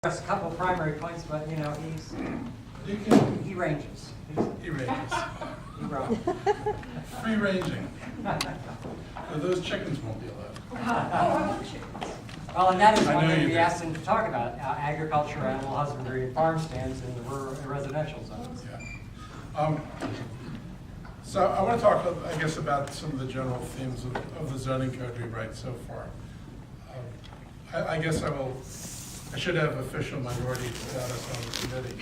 Just a couple primary points, but you know, he ranges. He ranges. He roams. Free ranging. Those chickens won't be allowed. Well, and that is I one know thing you we do. asked him to talk about, agriculture, animal husbandry, and farm stands in the rural and residential zones. Yeah. So I want to talk, I guess, about some of the general themes of the zoning code we write so far. I guess I should have official minority status on the committee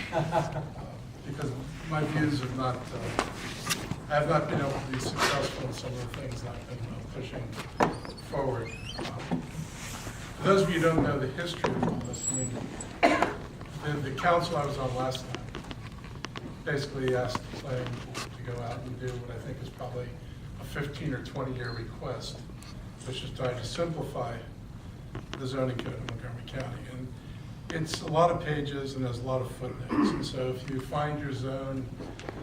because my views have not, I have not been able to be successful in some of the things I've been pushing forward. For those of you who don't know the history of all this, I mean, the council I was on last time basically asked the planning board to go out and do what I think is probably a 15 or 20-year request, which is trying to simplify the zoning code in Montgomery County. And it's a lot of pages and there's a lot of footnotes. And so if you find your zone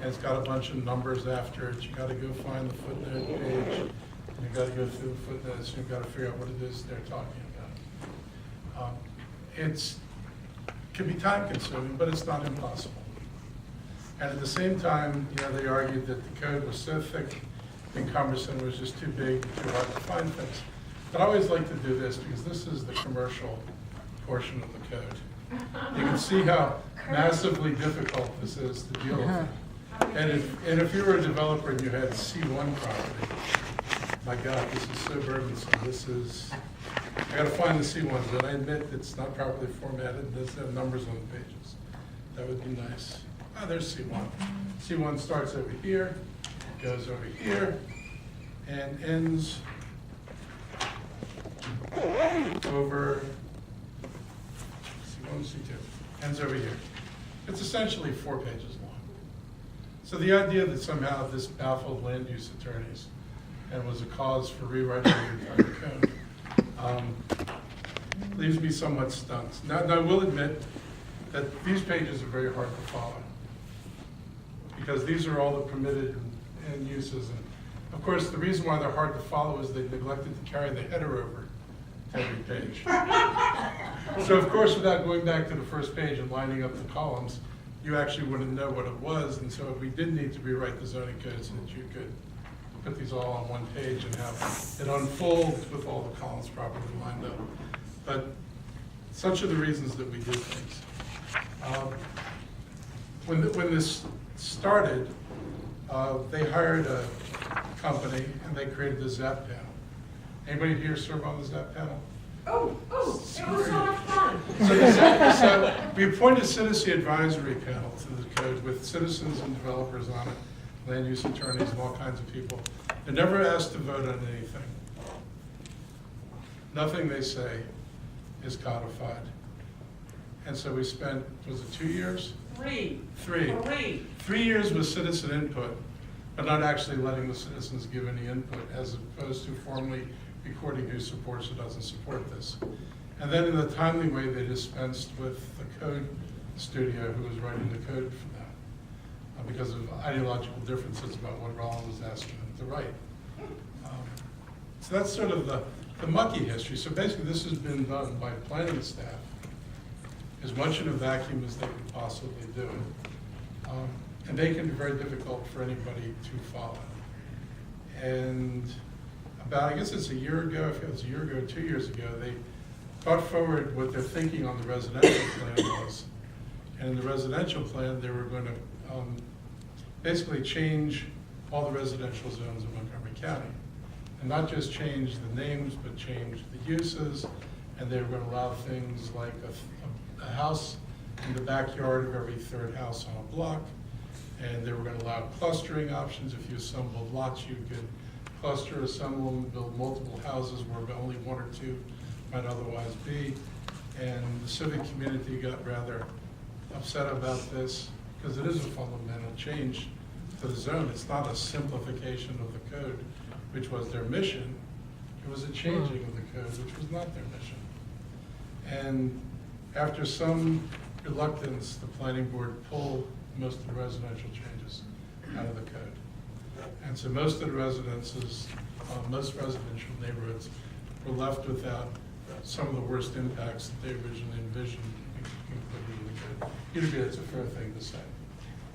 and it's got a bunch of numbers after it, you got to go find the footnote page, and you got to go through the footnotes, and you've got to figure out what it is they're talking about. It can be time consuming, but it's not impossible. And at the same time, you know, they argued that the code was so thick and cumbersome, it was just too big, too hard to find things. But I always like to do this because this is the commercial portion of the code. You can see how massively difficult this is to deal with. And if you were a developer and you had C1 property, my God, this is so burdensome. This is, I gotta find the C1s, and I admit it's not properly formatted, it doesn't have numbers on the pages. That would be nice. Ah, there's C1. C1 starts over here, goes over here, and ends over C1, C2, ends over here. It's essentially 4 pages long. So the idea that somehow this baffled land use attorneys and was a cause for rewriting the entire code leaves me somewhat stunned. Now I will admit that these pages are very hard to follow because these are all the permitted and uses. And of course, the reason why they're hard to follow is they neglected to carry the header over every page. So of course, without going back to the first page and lining up the columns, you actually wouldn't know what it was. And so we did need to rewrite the zoning code so that you could put these all on one page and have it unfold with all the columns properly lined up. But such are the reasons that we do things. When this started, they hired a company and they created the ZAP panel. Anybody here serve on the ZAP panel? Oh, it was so much fun. So we appointed a citizen advisory panel to the code with citizens and developers on it, land use attorneys and all kinds of people. They're never asked to vote on anything. Nothing they say is codified. And so we spent, was it 2 years? 3. 3. 3 years with citizen input, but not actually letting the citizens give any input as opposed to formally recording who supports or doesn't support this. And then in a timely way, they dispensed with the code studio who was writing the code for that because of ideological differences about what Roland was asking them to write. So that's sort of the mucky history. So basically this has been done by planning staff as much in a vacuum as they could possibly do. And they can be very difficult for anybody to follow. And about, I guess it's a year ago, if it was a year ago, 2 years ago, they brought forward what their thinking on the residential plan was. And in the residential plan, they were going to basically change all the residential zones in Montgomery County. And not just change the names, but change the uses. And they were going to allow things like a house in the backyard of every 3rd house on a block. And they were going to allow clustering options. If you assembled lots, you could cluster, assemble them, build multiple houses where only 1 or 2 might otherwise be. And the civic community got rather upset about this because it is a fundamental change to the zone. It's not a simplification of the code, which was their mission. It was a changing of the code, which was not their mission. And after some reluctance, the planning board pulled most of the residential changes out of the code. And so most of the residences, most residential neighborhoods were left without some of the worst impacts that they originally envisioned You'd agree it's a fair thing to say.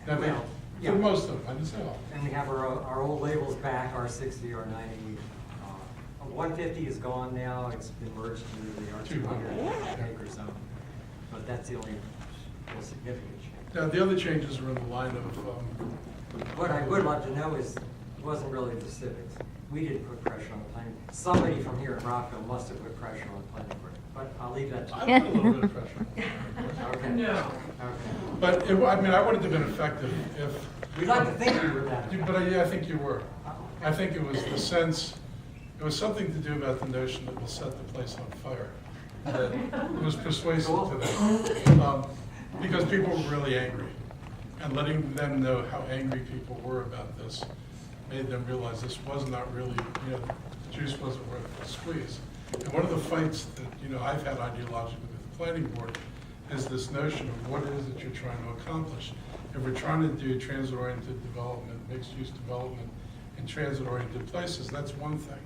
Now, Well, yeah. for most of them, I didn't say all. And we have our old labels back, R60, R90. 150 is gone now, it's been merged into the R200 acre zone. But that's the only real significant change. Now, the other changes are in the line of, What I would love to know is, it wasn't really the civics. We didn't put pressure on the planning. Somebody from here in Rockville must have put pressure on the planning board, but I'll leave that to I you. put a little bit of pressure. Okay. No. Okay. But, I mean, I wouldn't have been effective if, We'd like to think we were that. but yeah, I think you were. I think it was the sense, it was something to do about the notion that we'll set the place on fire. That was persuasive to them. Because people were really angry. And letting them know how angry people were about this made them realize this was not really, the juice wasn't worth the squeeze. And one of the fights that, I've had ideologically with the planning board is this notion of what it is that you're trying to accomplish. If we're trying to do transit-oriented development, mixed-use development in transit-oriented places, that's one thing.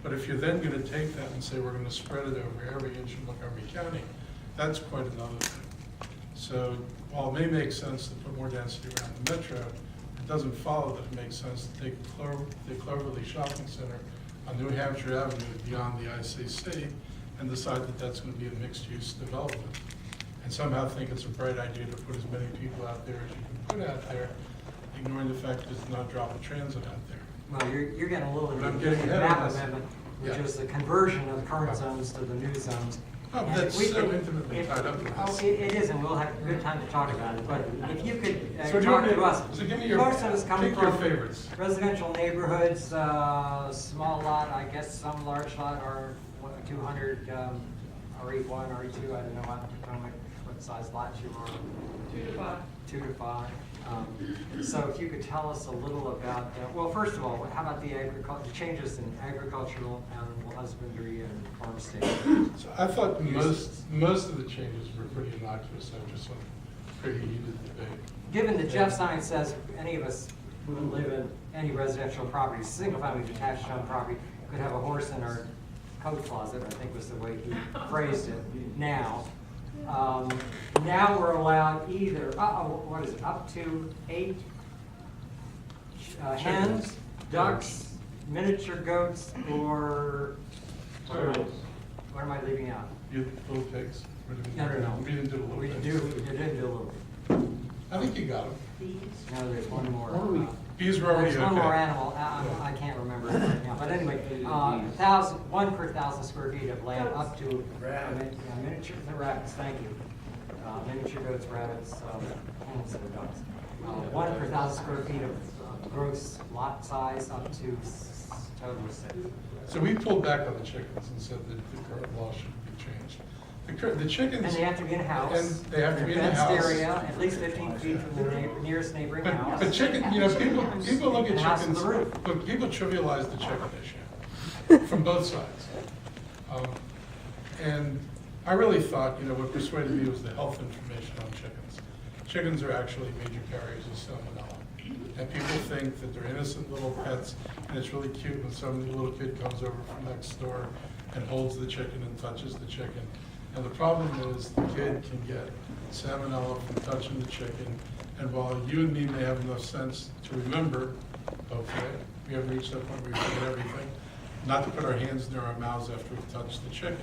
But if you're then going to take that and say we're going to spread it over every inch of Montgomery County, that's quite another thing. So while it may make sense to put more density around the metro, it doesn't follow that it makes sense to take the Cloverleaf Shopping Center on New Hampshire Avenue beyond the ICC and decide that that's going to be a mixed-use development. And somehow think it's a bright idea to put as many people out there as you can put out there, ignoring the fact that there's not drop of transit out there. Well, you're getting a little But bit I'm of getting the ahead of map this. amendment, which Yeah. is the conversion of the current zones to the new zones. Oh, but And that's we so could- intimately if- tied up in Oh, this. it is, and we'll have a good time to talk about it, but if you could So do you talk want me to us. so give me your, Most of us come pick your from favorites. residential neighborhoods, small lot, I guess some large lot are 200, RE1, RE2, I don't know what size lots you are. 2 to 5. 2 to 5. So if you could tell us a little about, well, first of all, how about the changes in agricultural, animal husbandry, and farmstead? So I thought most of the changes were pretty innocuous after some pretty heated debate. Given that Jeff Stein says any of us who live in any residential property, single-family detached home property, could have a horse in our coat closet, I think was the way he phrased it, now. Now we're allowed either, what is it, up to 8 hens, ducks, miniature goats, or what am I leaving out? You little pigs? Or did we- No. We didn't do the We little did pigs. do a little bit. I think you got them. No, there's one more. Bees were already There's okay. one more animal, I can't remember it right now, but anyway, 1 per 1,000 square feet of land up to miniature, the rabbits, thank you. Miniature goats, rabbits, hens, and ducks. 1 per 1,000 square feet of gross lot size up to total 6. So we pulled back on the chickens and said that the current law should be changed. The chickens. And they have to be in a house. And they have to be in a fenced house. area, at least 15 feet from the nearest neighboring house. But chicken, people look at And house on chickens, the roof. but people trivialize the chicken issue from both sides. And I really thought, what persuaded me was the health information on chickens. Chickens are actually major carriers of salmonella. And people think that they're innocent little pets, and it's really cute when some little kid comes over from next door and holds the chicken and touches the chicken. And the problem is the kid can get salmonella from touching the chicken. And while you and me may have enough sense to remember, hopefully, we have reached that point where we forget everything, not to put our hands near our mouths after we've touched the chicken.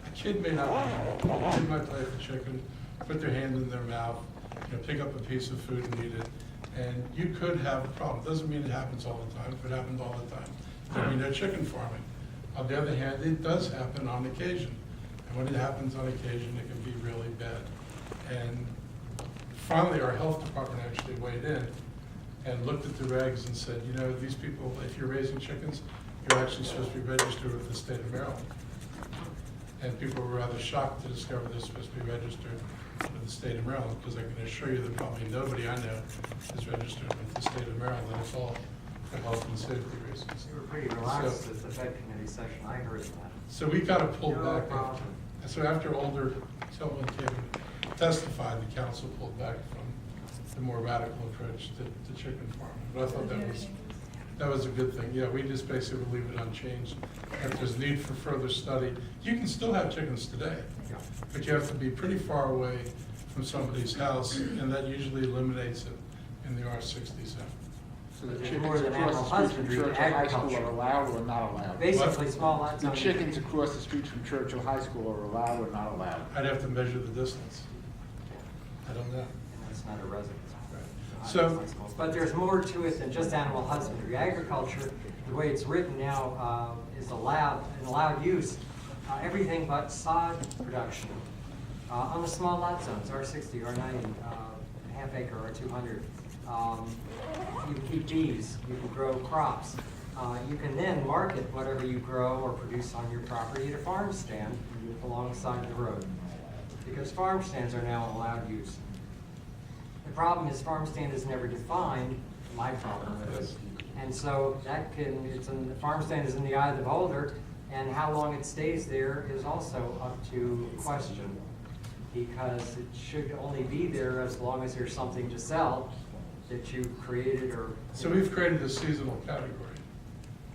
A kid may not remember. A kid might play with the chicken, put their hand in their mouth, pick up a piece of food and eat it. And you could have a problem. Doesn't mean it happens all the time. If it happened all the time, then we know chicken farming. On the other hand, it does happen on occasion. And when it happens on occasion, it can be really bad. And finally, our health department actually weighed in and looked at the regs and said, these people, if you're raising chickens, you're actually supposed to be registered with the state of Maryland. And people were rather shocked to discover they're supposed to be registered with the state of Maryland, because I can assure you that probably nobody I know is registered with the state of Maryland. It's all for health and safety reasons. You were pretty relaxed at the Fed committee session, I heard of that. So we kind of pulled No back. problem. So after older Tillman came and testified, the council pulled back from the more radical approach to chicken farming. But I thought that was That was a good thing. Yeah, we just basically leave it unchanged. If there's need for further study, you can still have chickens today, Yeah. but you have to be pretty far away from somebody's house, and that usually eliminates it in the R60 zone. So the There's chickens more than across animal the street from husbandry, Churchill High School agriculture. are allowed or not allowed? Basically, small lots. The on- chickens across the street from Churchill High School are allowed or not allowed? I'd have to measure the distance. I don't know. And that's not a residence. So, But there's more to it than just animal husbandry. Agriculture, the way it's written now, is allowed, an allowed use, everything but sod production. On the small lot zones, R60, R90, half acre, R200. You can keep bees, you can grow crops. You can then market whatever you grow or produce on your property at a farm stand alongside the road. Because farm stands are now allowed use. The problem is farm stand is never defined, my problem is. And so that can, the farm stand is in the eye of the beholder, and how long it stays there is also up to question. Because it should only be there as long as there's something to sell that you created or. so we've created a seasonal category.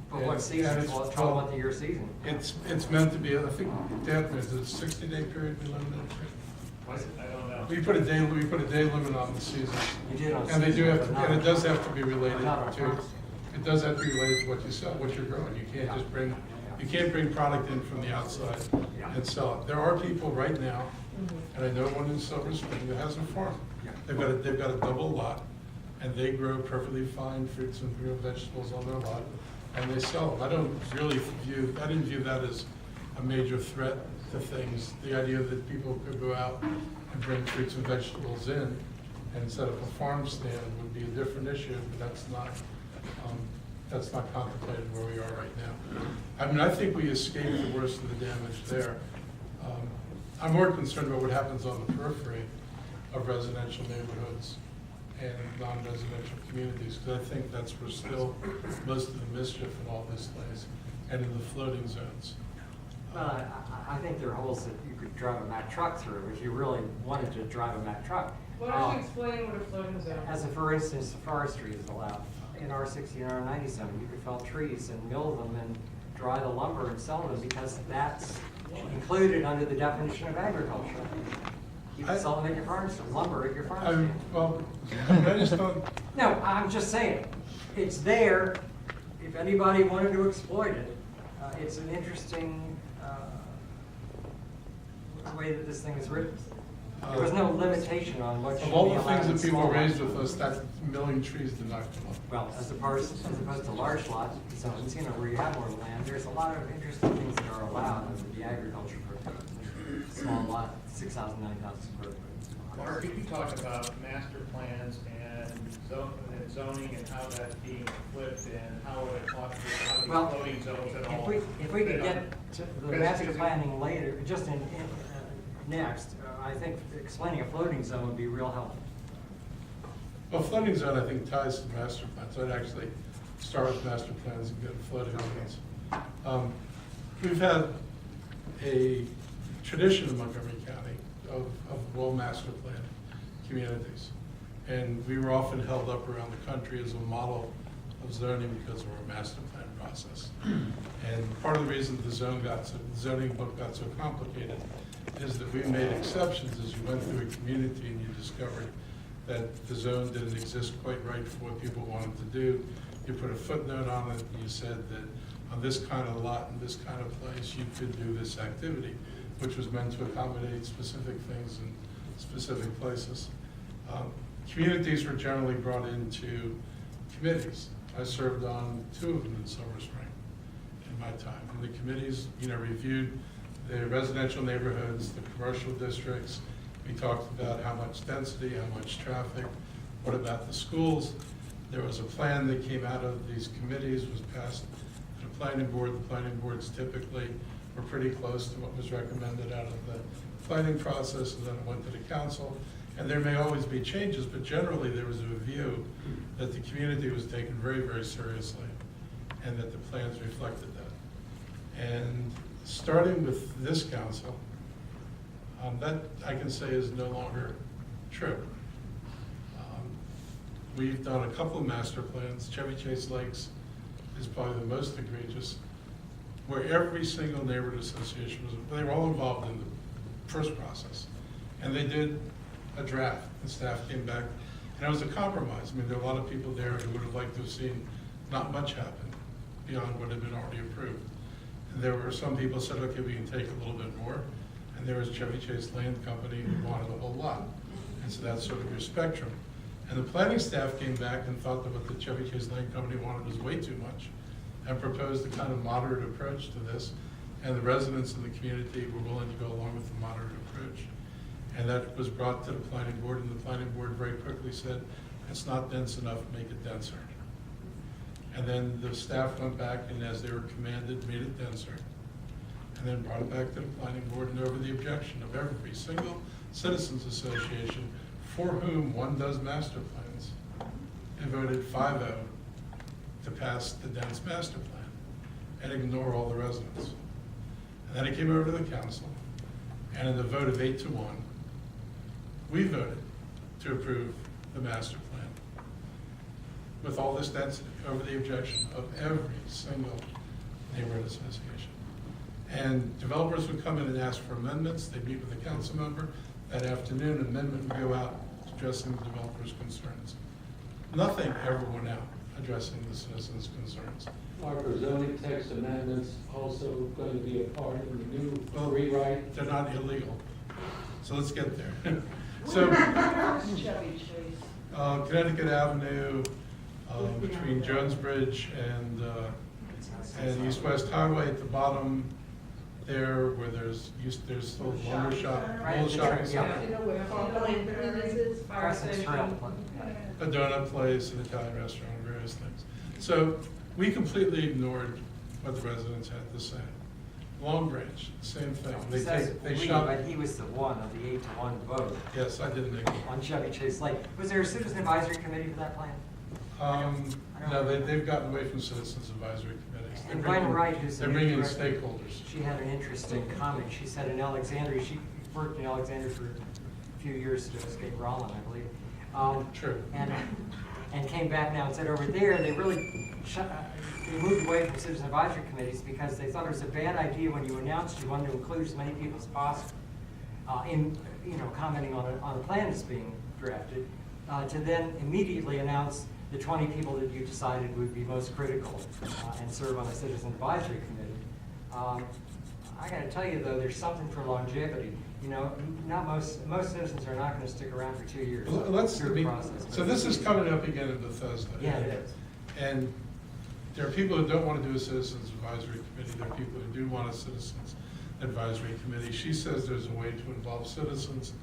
But what season? And it's- Well, 12-month-a-year season. It's meant to be, I think, Dan, is it a 60-day period we limited it to? I don't know. We put a day limit on the season. You did on And they do seasonal, have, but to, not and it on- does have to be related not on to, farm. it does have to be related to what you sell, what you're growing. You can't just bring, you can't bring product in from the outside and sell it. There are people right now, and I know one in Silver Spring that has a farm. They've got a double lot, and they grow perfectly fine fruits and real vegetables on their lot, and they sell them. I didn't view that as a major threat to things. The idea that people could go out and bring fruits and vegetables in and set up a farm stand would be a different issue, but that's not contemplated where we are right now. I mean, I think we escaped the worst of the damage there. I'm more concerned about what happens on the periphery of residential neighborhoods and non-residential communities, because I think that's where still most of the mischief in all this lays, and in the floating zones. Well, I think there are holes that you could drive a Mack truck through if you really wanted to drive a Mack truck. Why don't you explain what a floating zone As is? a, for instance, forestry is allowed. In R60 and R90 zone, you could fell trees and mill them and dry the lumber and sell them because that's included under the definition of agriculture. You can sell them at your farm stand, lumber at your farm stand. Well, I just don't, No, I'm just saying, it's there, if anybody wanted to exploit it. It's an interesting way that this thing is written. There was no limitation on what should of be all allowed the things in that people small raised lots. with us, that milling trees did not come up. Well, as opposed to large lot zones, where you have more land, there's a lot of interesting things that are allowed under the agriculture code. Small lot, 6,000, 9,000 square foot. Mark, could you talk about master plans and zoning and how that's being flipped and how it talks to Well, how these floating zones and all? If we could get to the Because- master planning later, just next, I think explaining a floating zone would be real helpful. Well, floating zone, I think, ties to master plans. I'd actually start with master plans and get floating zones. We've had a tradition in Montgomery County of well master plan communities. And we were often held up around the country as a model of zoning because of our master plan process. And part of the reason the zoning book got so complicated is that we made exceptions as you went through a community and you discovered that the zone didn't exist quite right for what people wanted to do. You put a footnote on it and you said that on this kind of lot in this kind of place, you could do this activity, which was meant to accommodate specific things in specific places. Communities were generally brought into committees. I served on 2 of them in Silver Spring in my time. And the committees, reviewed the residential neighborhoods, the commercial districts. We talked about how much density, how much traffic, what about the schools. There was a plan that came out of these committees, was passed to the planning board. The planning boards typically were pretty close to what was recommended out of the planning process, and then it went to the council. And there may always be changes, but generally there was a view that the community was taken very, very seriously and that the plans reflected that. And starting with this council, that I can say is no longer true. We've done a couple of master plans. Chevy Chase Lakes is probably the most egregious, where every single neighborhood association they were all involved in the first process. And they did a draft, and staff came back, and it was a compromise. I mean, there were a lot of people there who would have liked to have seen not much happen beyond what had been already approved. And there were some people who said, okay, we can take a little bit more. And there was Chevy Chase Land Company who wanted a whole lot. And so that's sort of your spectrum. And the planning staff came back and thought that what the Chevy Chase Land Company wanted was way too much, and proposed a kind of moderate approach to this. And the residents in the community were willing to go along with the moderate approach. And that was brought to the planning board, and the planning board very quickly said, it's not dense enough, make it denser. And then the staff went back and, as they were commanded, made it denser. And then brought it back to the planning board, and over the objection of every single citizens association for whom one does master plans, and voted 5-0 to pass the dense master plan and ignore all the residents. And then it came over to the council, and in the vote of 8-1, we voted to approve the master plan with all this density over the objection of every single neighborhood association. And developers would come in and ask for amendments. They'd meet with the council member. That afternoon, an amendment would go out addressing the developers' concerns. Nothing ever went out addressing the citizens' concerns. Marc, are zoning text amendments also going to be a part of the new rewrite? They're not illegal. So let's get there. So, Chevy Chase. Connecticut Avenue, between Jones Bridge and East-West Highway at the bottom there, where there's still a lumber shop, old shopping center, You know where Montgomery is, fire Crescent station. Trail. a donut place, an Italian restaurant, various things. So we completely ignored what the residents had to say. Long Branch, same thing. He says They we, shop. but he was the one of the 8-1 vote Yes, I didn't ignore. on Chevy Chase Lake. Was there a citizen advisory committee for that plan? No, they've gotten away from citizens advisory committees. And Vina Wright, who's They're the bringing in director, stakeholders. She had an interesting comment. She said in Alexandria, she worked in Alexandria for a few years to escape Rollin, I believe. True. And came back now and said over there, they really they moved away from citizen advisory committees because they thought it was a bad idea when you announced you wanted to include as many people as possible in, commenting on a plan that's being drafted, to then immediately announce the 20 people that you decided would be most critical and serve on a citizen advisory committee. I got to tell you though, there's something for longevity. Not most citizens are not going to stick around for 2 years. Through the process. So this is coming up again in Bethesda. Yeah, it is. And there are people who don't want to do a citizens advisory committee. There are people who do want a citizens advisory committee. She says there's a way to involve citizens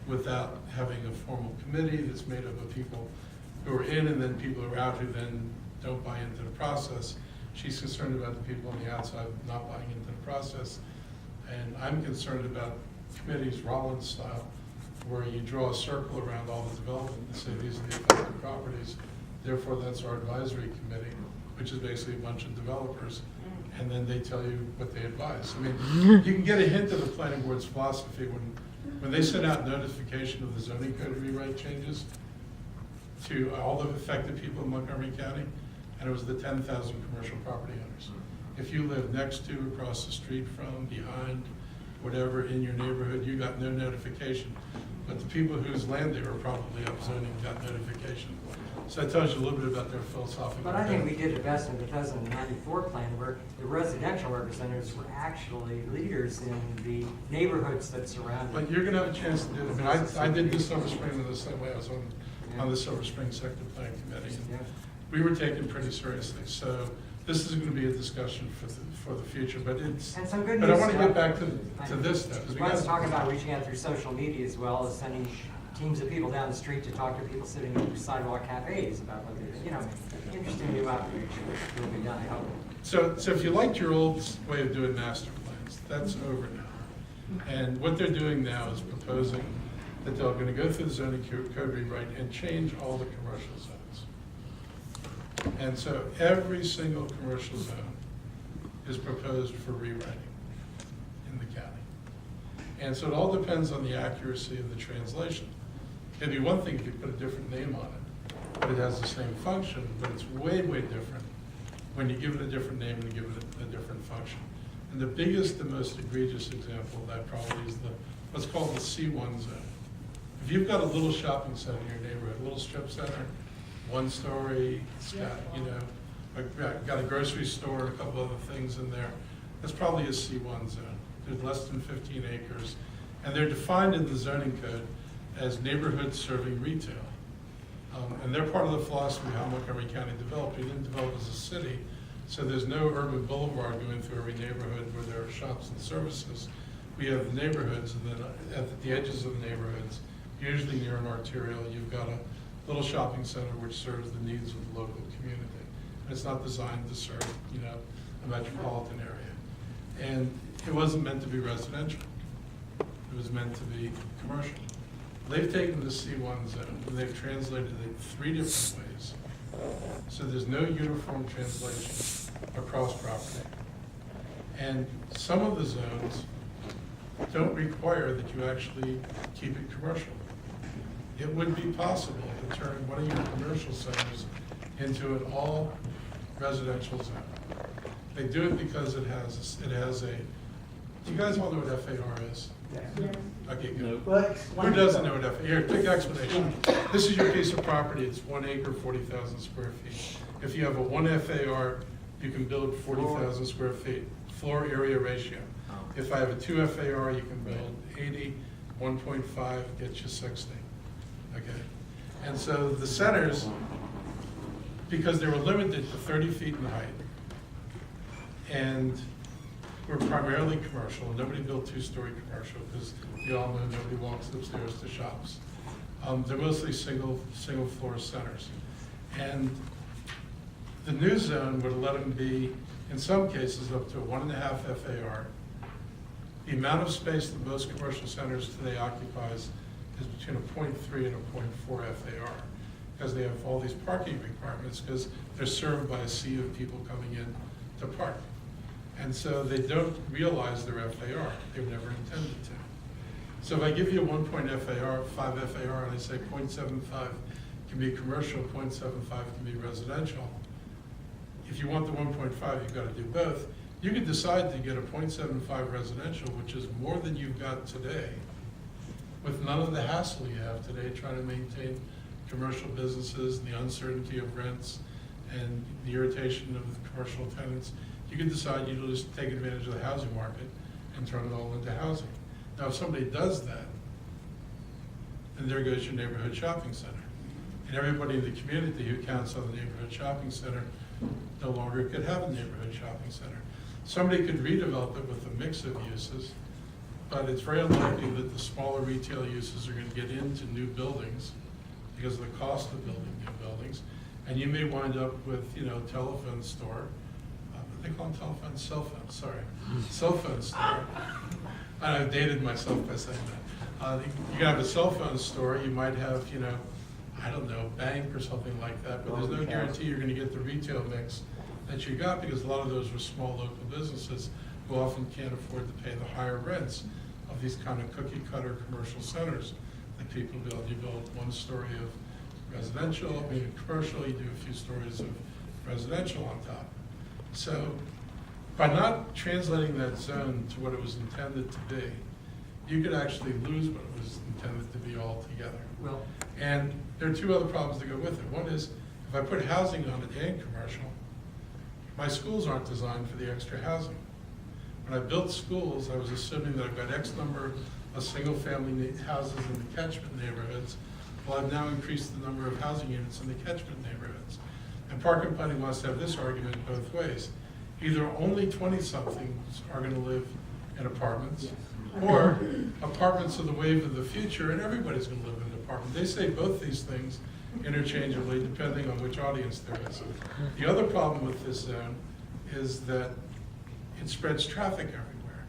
without having a formal committee that's made up of people who are in and then people who are out who then don't buy into the process. She's concerned about the people on the outside not buying into the process. And I'm concerned about committees, Rollins style, where you draw a circle around all the development and say these are the affected properties. Therefore, that's our advisory committee, which is basically a bunch of developers. And then they tell you what they advise. I mean, you can get a hint of the planning board's philosophy when they sent out notification of the zoning code rewrite changes to all the affected people in Montgomery County, and it was the 10,000 commercial property owners. If you live next to, across the street from, behind, whatever in your neighborhood, you got no notification. But the people whose land they were probably up zoning got notification. So that tells you a little bit about their philosophical. But I think we did the best in the 2094 plan where the residential representatives were actually leaders in the neighborhoods that surrounded. But you're gonna have a chance to do it. I mean, I did this Silver Spring in the same way. I was on the Silver Spring Sector Plan Committee. And we were taken pretty seriously. So this is gonna be a discussion for the future, but it's. And some good But I news, wanna get back to this though. 'Cause we Let's got- talk about reaching out through social media as well as sending teams of people down the street to talk to people sitting in sidewalk cafes about what they're, interesting new outreach will be done, I hope. So if you liked your old way of doing master plans, that's over now. And what they're doing now is proposing that they're going to go through the zoning code rewrite and change all the commercial zones. And so every single commercial zone is proposed for rewriting in the county. And so it all depends on the accuracy of the translation. It'd be one thing if you put a different name on it, but it has the same function, but it's way, way different when you give it a different name and give it a different function. And the biggest, the most egregious example of that probably is what's called the C1 zone. If you've got a little shopping center in your neighborhood, a little strip center, 1 story, it's got, got a grocery store and a couple other things in there, that's probably a C1 zone. There's less than 15 acres, and they're defined in the zoning code as neighborhoods serving retail. And they're part of the philosophy of how Montgomery County developed. We didn't develop as a city, so there's no urban boulevard going through every neighborhood where there are shops and services. We have neighborhoods, and then at the edges of the neighborhoods, usually near an arterial, you've got a little shopping center which serves the needs of the local community. And it's not designed to serve, a metropolitan area. And it wasn't meant to be residential. It was meant to be commercial. They've taken the C1 zone and they've translated it 3 different ways. So there's no uniform translation across property. And some of the zones don't require that you actually keep it commercial. It would be possible to turn one of your commercial centers into an all residential zone. They do it because it has a, do you guys all know what FAR is? Yes. Okay, good. Well, Who doesn't know what FAR? Here, quick explanation. This is your piece of property, it's 1 acre, 40,000 square feet. If you have a 1 FAR, you can build 40,000 square feet, floor area ratio. If I have a 2 FAR, you can build 80, 1.5 gets you 60, okay? And so the centers, because they were limited to 30 feet in height, and were primarily commercial, nobody built 2-story commercial, because you all know nobody walks upstairs to shops. They're mostly single floor centers. And the new zone would let them be, in some cases, up to 1.5 FAR. The amount of space that most commercial centers today occupies is between a 0.3 and a 0.4 FAR, because they have all these parking requirements, because they're served by a sea of people coming in to park. And so they don't realize their FAR. They were never intended to. So if I give you a 1 FAR, 5 FAR, and I say 0.75 can be commercial, 0.75 can be residential, if you want the 1.5, you've got to do both. You could decide to get a 0.75 residential, which is more than you've got today, with none of the hassle you have today trying to maintain commercial businesses and the uncertainty of rents and the irritation of the commercial tenants. You could decide you'll just take advantage of the housing market and turn it all into housing. Now, if somebody does that, then there goes your neighborhood shopping center. And everybody in the community who counts on the neighborhood shopping center no longer could have a neighborhood shopping center. Somebody could redevelop it with a mix of uses, but it's very unlikely that the smaller retail uses are going to get into new buildings because of the cost of building new buildings. And you may wind up with, telephone store. They call them telephones, cell phones, sorry. Cell phone store. I've dated myself by saying that. You can have a cell phone store, you might have, I don't know, bank or something like that, but there's no guarantee you're gonna get the retail mix that you got, because a lot of those were small local businesses who often can't afford to pay the higher rents of these kind of cookie cutter commercial centers that people build. You build 1 story of residential, commercial, you do a few stories of residential on top. So by not translating that zone to what it was intended to be, you could actually lose what it was intended to be altogether. Well, And there are 2 other problems that go with it. One is, if I put housing on it and commercial, my schools aren't designed for the extra housing. When I built schools, I was assuming that I've got X number of single-family houses in the catchment neighborhoods. Well, I've now increased the number of housing units in the catchment neighborhoods. And Park and Planning wants to have this argument both ways. Either only 20-somethings are going to live in apartments, or apartments are the wave of the future, and everybody's going to live in an apartment. They say both these things interchangeably, depending on which audience there is. The other problem with this zone is that it spreads traffic everywhere.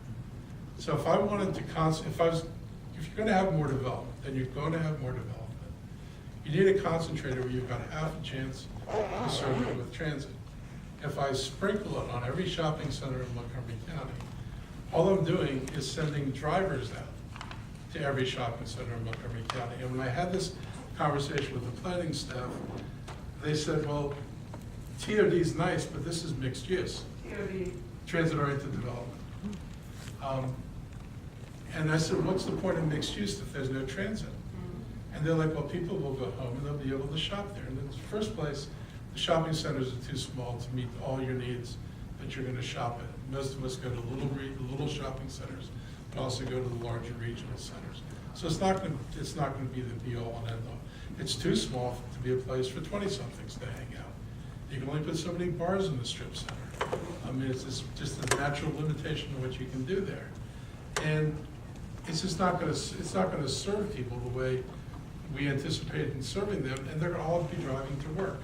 So if I wanted to if you're going to have more development, then you're going to have more development. You need a concentrator where you've got half a chance to serve it with transit. If I sprinkle it on every shopping center in Montgomery County, all I'm doing is sending drivers out to every shopping center in Montgomery County. And when I had this conversation with the planning staff, they said, well, TOD is nice, but this is mixed use, TOD. transit-oriented development. And I said, what's the point of mixed use if there's no transit? And they're like, well, people will go home and they'll be able to shop there. And in the first place, the shopping centers are too small to meet all your needs that you're gonna shop at. Most of us go to little shopping centers, but also go to the larger regional centers. So it's not gonna be the be-all and end-all. It's too small to be a place for 20-somethings to hang out. You can only put so many bars in the strip center. I mean, it's just a natural limitation of what you can do there. And it's just not gonna serve people the way we anticipated in serving them, and they're gonna all be driving to work.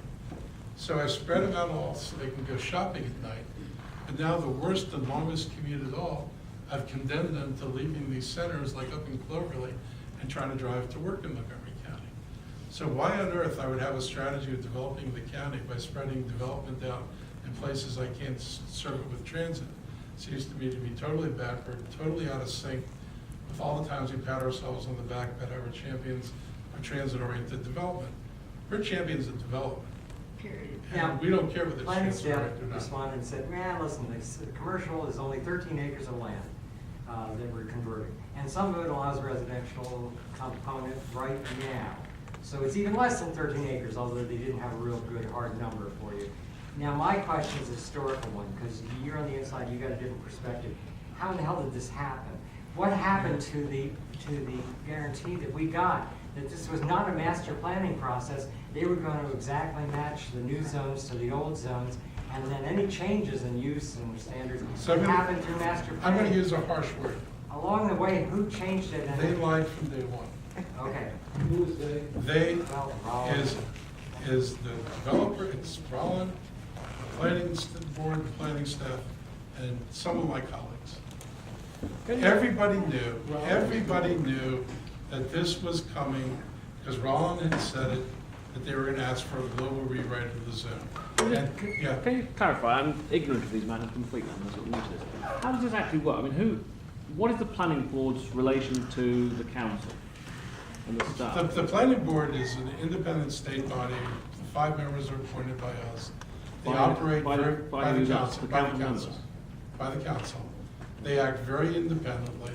So I spread them out all so they can go shopping at night. And now the worst and longest commute of all, I've condemned them to leaving these centers like up in Cloverly and trying to drive to work in Montgomery County. So why on earth I would have a strategy of developing the county by spreading development out in places I can't serve it with transit? Seems to me to be totally backward, totally out of sync with all the times we pat ourselves on the back about how we're champions of transit-oriented development. We're champions of development. Period. And we don't care whether it's Planning staff transit-oriented or not. responded and said, man, listen, the commercial is only 13 acres of land that we're converting. And some of it allows residential component right now. So it's even less than 13 acres, although they didn't have a real good hard number for you. Now, my question is a historical one, because you're on the inside, you got a different perspective. How in the hell did this happen? What happened to the guarantee that we got that this was not a master planning process? They were going to exactly match the new zones to the old zones, and then any changes in use and standards So would happen through master I'm planning. gonna use a harsh word. Along the way, who changed it? And They lied from day one. Okay. Who is they? They Well, Rollins. is the developer, it's Rollin, the planning board, the planning staff, and some of my colleagues. Everybody knew that this was coming, because Rollin had said it, that they were gonna ask for a global rewrite of the zone. And, yeah, Can you clarify? I'm ignorant of these matters completely. I'm sort of new to this. How does this actually work? I mean, what is the planning board's relation to the council and the staff? the planning board is an independent state body, 5 members are appointed by us. They operate by by who? the council, by the council council, members? by the council. They act very independently,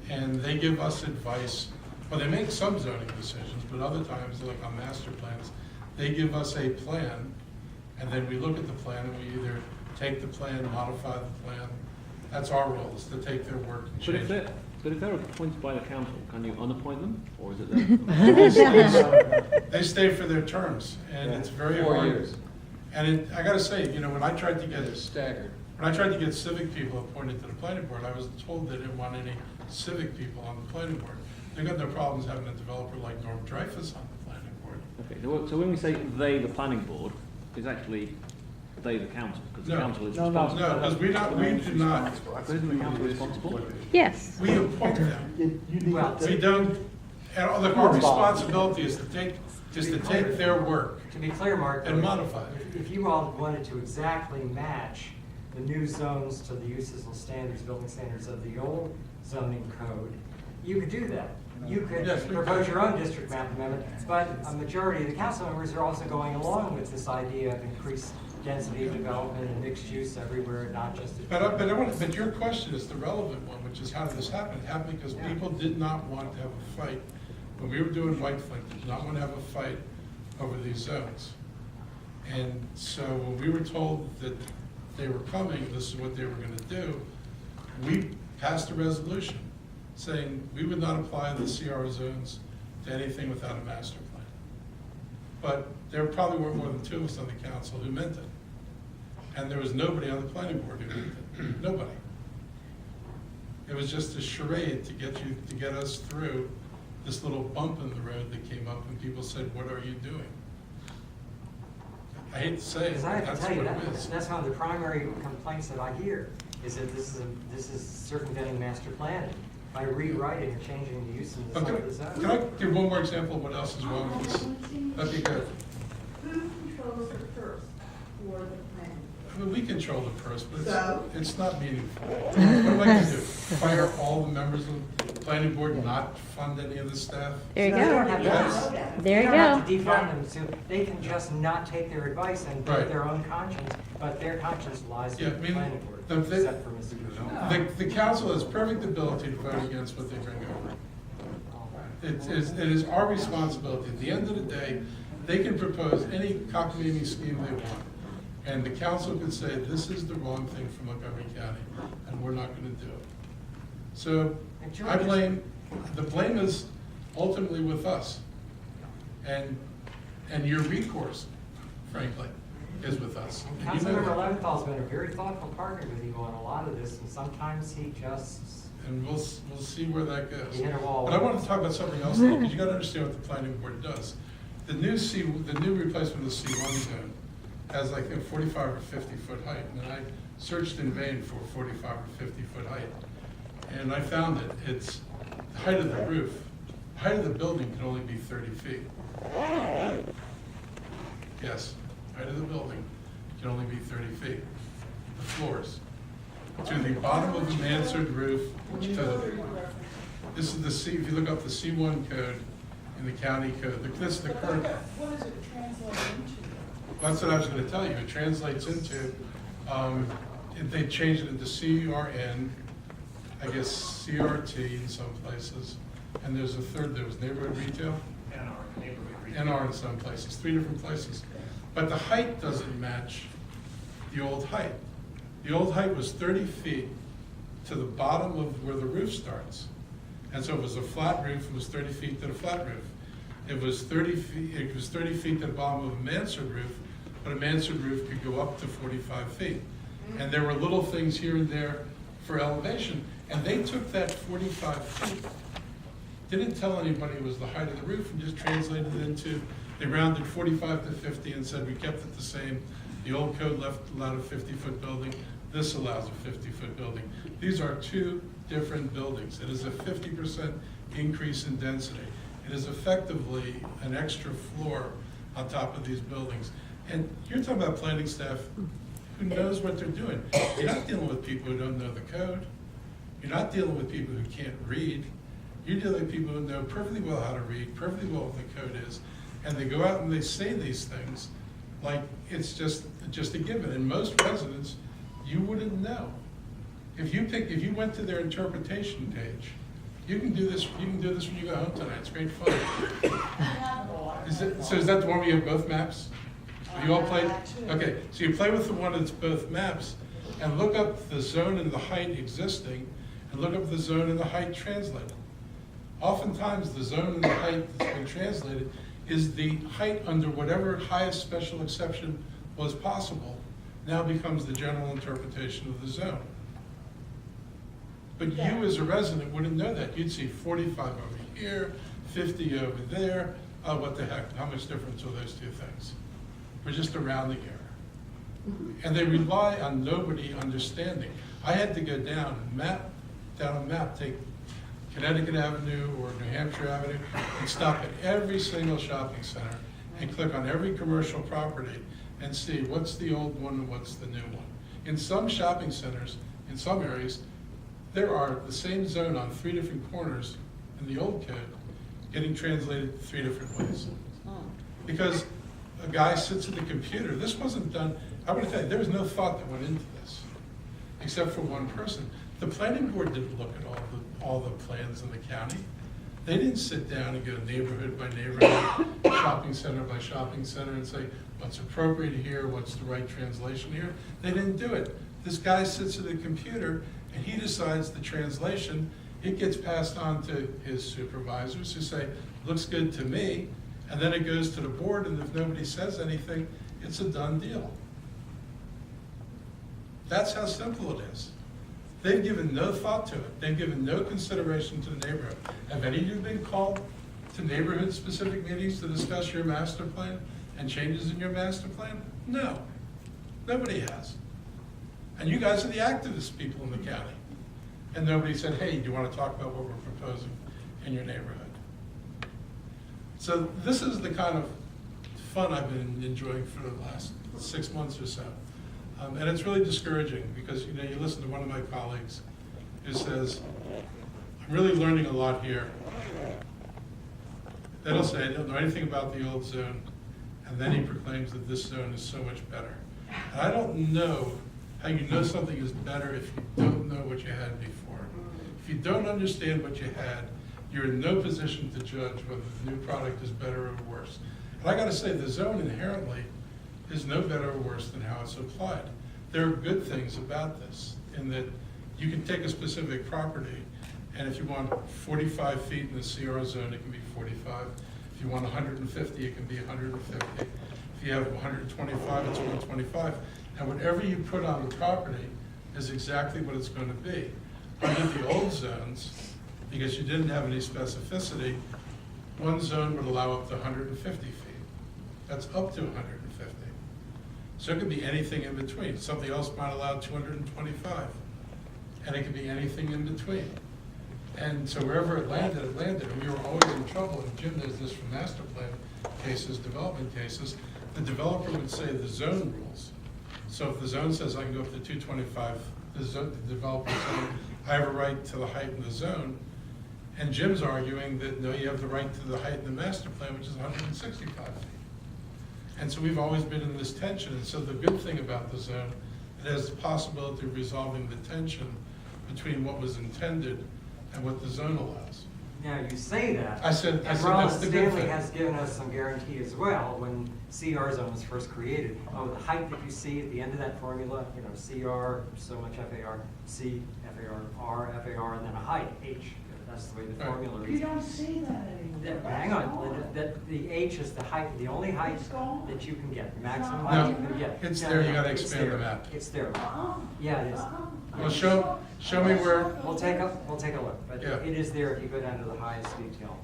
and they give us advice. Well, they make some zoning decisions, but other times, like on master plans, they give us a plan, and then we look at the plan, and we either take the plan, modify the plan. That's our role, is to take their work and But if change it. they're appointed by the council, can you unappoint them, or is it them? They stay for their terms, and it's very 4 hard. years. And I gotta say, you know, when I tried to get Staggered. Civic people appointed to the planning board, I was told they didn't want any Civic people on the planning board. They've got no problems having a developer like Norm Dreyfus on the planning board. Okay, so when we say they, the planning board, is actually they, the council, because the No. council is No, responsible. No, because we do not, But isn't the council responsible? Yes. we appoint them. Well, We don't, and look, our responsibility is to take their work to be clear, Mark. and modify it. If you all wanted to exactly match the new zones to the uses and standards, building standards of the old zoning code, you could do that. You could Yes, we propose could. your own district map amendment, but a majority of the council members are also going along with this idea of increased density of development and mixed use everywhere, not just. But your question is the relevant one, which is how did this happen? It happened because Yeah. people did not want to have a fight. When we were doing White Flint, did not want to have a fight over these zones. And so when we were told that they were coming, this is what they were gonna do, we passed a resolution saying we would not apply the CR zones to anything without a master plan. But there probably were more than 2 of us on the council who meant it. And there was nobody on the planning board who meant it, nobody. It was just a charade to get us through this little bump in the road that came up and people said, what are you doing? I hate to say it, Because I but have that's to tell you, what it is. that's one of the primary complaints that I hear, is that this is circumventing master planning by rewriting or changing the use of But some of the zones. can I give one more example of what else is wrong with this? That'd be good. Who controls the purse for the plan? I mean, we control the purse, but So? it's not meaningful. What am I gonna do? Fire all the members of the planning board not fund any of the staff? There you They don't go. have Yes. to- There you They don't have go. to defund them, so they can just not take their advice and Right. vote their own conscience, but their conscience lies Yeah, with I the mean, planning board, the- except for Mr. Goodall. The council has perfect ability to vote against what they bring over. It is our responsibility. At the end of the day, they can propose any cockamamie scheme they want. And the council can say, this is the wrong thing for Montgomery County, and we're not gonna do it. So I blame, the blame is ultimately with us. And your recourse, frankly, is with us. And you know Councilmember that. Leventhal's been a very thoughtful partner with you on a lot of this, and sometimes he just, And we'll see where that goes. We hit a wall. But I want to talk about something else, because you got to understand what the planning board does. The new replacement of the C1 zone has like a 45 or 50 foot height, and I searched in vain for 45 or 50 foot height. And I found it. It's the height of the roof. The height of the building can only be 30 feet. Yes, height of the building can only be 30 feet. The floors. To the bottom of the mansard roof, this is the C, if you look up the C1 code in the county code, this is the current. What does it translate into? That's what I was gonna tell you. It translates into, they changed it into CRN, I guess CRT in some places, and there's a third, there was neighborhood retail, NR, neighborhood retail. NR in some places, 3 different places. But the height doesn't match the old height. The old height was 30 feet to the bottom of where the roof starts. And so it was a flat roof, it was 30 feet to the flat roof. It was 30 feet to the bottom of a mansard roof, but a mansard roof could go up to 45 feet. And there were little things here and there for elevation, and they took that 45 feet, didn't tell anybody it was the height of the roof, and just translated it into, they rounded 45 to 50 and said we kept it the same. The old code allowed a 50-foot building, this allows a 50-foot building. These are two different buildings. It is a 50% increase in density. It is effectively an extra floor on top of these buildings. And you're talking about planning staff who knows what they're doing. You're not dealing with people who don't know the code. You're not dealing with people who can't read. You're dealing with people who know perfectly well how to read, perfectly well what the code is, and they go out and they say these things like it's just a given. And most residents, you wouldn't know. If you went to their interpretation page, you can do this when you go home tonight. It's great fun. So is that the one where you have both maps? You all play? Okay, so you play with the one that's both maps, and look up the zone and the height existing, and look up the zone and the height translated. Oftentimes, the zone and the height that's been translated is the height under whatever highest special exception was possible, now becomes the general interpretation of the zone. But you as a resident wouldn't know that. You'd see 45 over here, 50 over there. Oh, what the heck, how much difference are those two things? We're just a rounding error. And they rely on nobody understanding. I had to go down a map, take Connecticut Avenue or New Hampshire Avenue, and stop at every single shopping center and click on every commercial property and see what's the old one and what's the new one. In some shopping centers, in some areas, there are the same zone on 3 different corners in the old code getting translated 3 different ways. Because a guy sits at the computer. This wasn't done, I want to tell you, there was no thought that went into this, except for one person. The planning board didn't look at all the plans in the county. They didn't sit down and go neighborhood by neighborhood, shopping center by shopping center and say, what's appropriate here, what's the right translation here? They didn't do it. This guy sits at a computer and he decides the translation. It gets passed on to his supervisors who say, looks good to me. And then it goes to the board, and if nobody says anything, it's a done deal. That's how simple it is. They've given no thought to it. They've given no consideration to the neighborhood. Have any of you been called to neighborhood-specific meetings to discuss your master plan and changes in your master plan? No, nobody has. And you guys are the activist people in the county. And nobody said, hey, do you want to talk about what we're proposing in your neighborhood? So this is the kind of fun I've been enjoying for the last 6 months or so. And it's really discouraging because, you listen to one of my colleagues who says, I'm really learning a lot here. Then he'll say, I don't know anything about the old zone, and then he proclaims that this zone is so much better. And I don't know how you know something is better if you don't know what you had before. If you don't understand what you had, you're in no position to judge whether the new product is better or worse. And I gotta say, the zone inherently is no better or worse than how it's applied. There are good things about this, in that you can take a specific property, and if you want 45 feet in the CR zone, it can be 45. If you want 150, it can be 150. If you have 125, it's 125. And whatever you put on the property is exactly what it's going to be. Under the old zones, because you didn't have any specificity, one zone would allow up to 150 feet. That's up to 150. So it could be anything in between. Something else might allow 225. And it could be anything in between. And so wherever it landed, and we were always in trouble, and Jim knows this from master plan cases, development cases, the developer would say the zone rules. So if the zone says I can go up to 225, the developer says I have a right to the height in the zone, and Jim's arguing that no, you have the right to the height in the master plan, which is 165 feet. And so we've always been in this tension, and so the good thing about the zone, it has the possibility of resolving the tension between what was intended and what the zone allows. Now, you say that. I said And that's the good Stanley thing. has given us some guarantee as well when CR zone was first created. Oh, the height that you see at the end of that formula, you know, CR, so much FAR, C, FAR, R, FAR, and then a height, H. That's the way the Right. formula You reads. don't see that anymore. Hang on, that the H is the height, the only height It's gone. that you can get, the maximum No, height you can get. it's No, there, no, you gotta it's expand the there. map. It's there. Uh-uh. Yeah, it is. Uh-uh. Well, show me where, We'll take a look, but Yeah. it is there if you go down to the highest detail.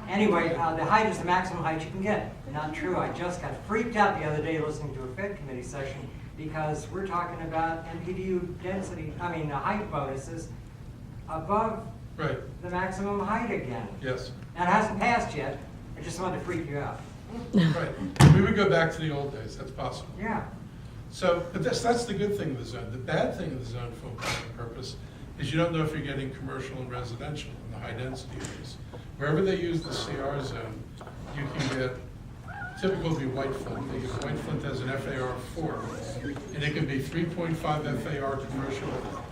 Anyway, the height is the maximum height you can get. Not true, I just got freaked out the other day listening to a Fed committee session because we're talking about NPDU density, height bonuses above right, the maximum height again. yes, Now, it hasn't passed yet, I just wanted to freak you out. right. We would go back to the old days, that's possible. Yeah, So, but that's the good thing of the zone. The bad thing of the zone for planning purpose is you don't know if you're getting commercial and residential in the high density areas. Wherever they use the CR zone, you can get, typically be White Flint. White Flint has an FAR 4, and it can be 3.5 FAR commercial,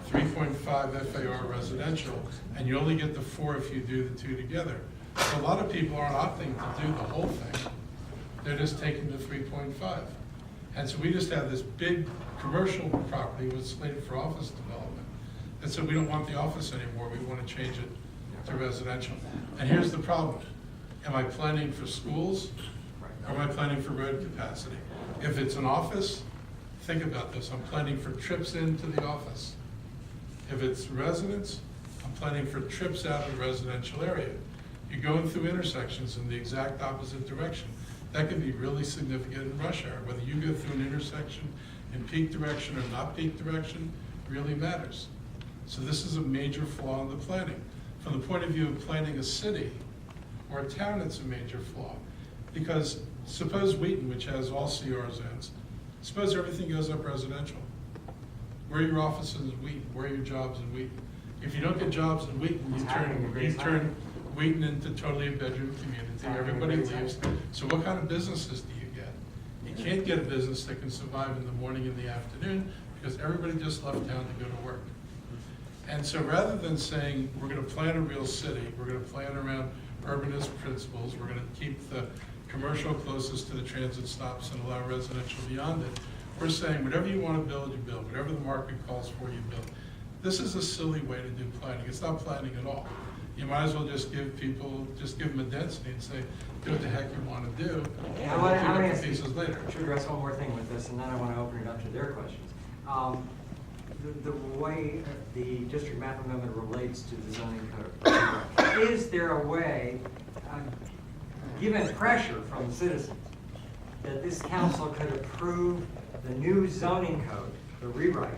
3.5 FAR residential, and you only get the 4 if you do the two together. So a lot of people aren't opting to do the whole thing. They're just taking the 3.5. And so we just have this big commercial property was slated for office development. And so we don't want the office anymore, we want to change it to residential. And here's the problem. Am I planning for schools, or am I planning for road capacity? If it's an office, think about this, I'm planning for trips into the office. If it's residents, I'm planning for trips out of the residential area. You're going through intersections in the exact opposite direction. That can be really significant in rush hour. Whether you go through an intersection in peak direction or not peak direction really matters. So this is a major flaw in the planning. From the point of view of planning a city or a town, it's a major flaw. Because suppose Wheaton, which has all CR zones, suppose everything goes up residential. Where are your offices in Wheaton? Where are your jobs in Wheaton? If you don't get jobs in Wheaton, It's happening in Grace turn Wheaton into totally a bedroom community. Everybody leaves. So what kind of businesses do you get? You can't get a business that can survive in the morning and the afternoon because everybody just left town to go to work. And so rather than saying, we're gonna plan a real city, we're gonna plan around urbanist principles, we're gonna keep the commercial closest to the transit stops and allow residential beyond it, we're saying, whatever you wanna build, you build. Whatever the market calls for, you build. This is a silly way to do planning. It's not planning at all. You might as well just give them a density and say, do what the heck you wanna do, Yeah, and we'll pick I up want the pieces later. to address one more thing with this, and then I want to open it up to their questions. The way the district map amendment relates to the zoning code, is there a way, given pressure from the citizens, that this council could approve the new zoning code, the rewrite,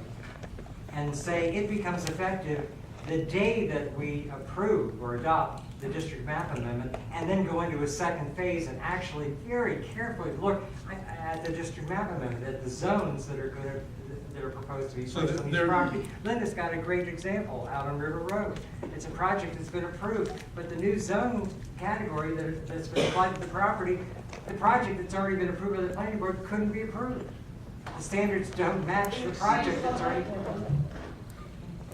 and say it becomes effective the day that we approve or adopt the district map amendment, and then go into a second phase and actually very carefully look at the district map amendment, at the zones that are going to, that are proposed to be So placed on each there- property. Linda's got a great example out on River Road. It's a project that's been approved, but the new zone category that's been applied to the property, the project that's already been approved by the planning board couldn't be approved. The standards don't match the project that's already.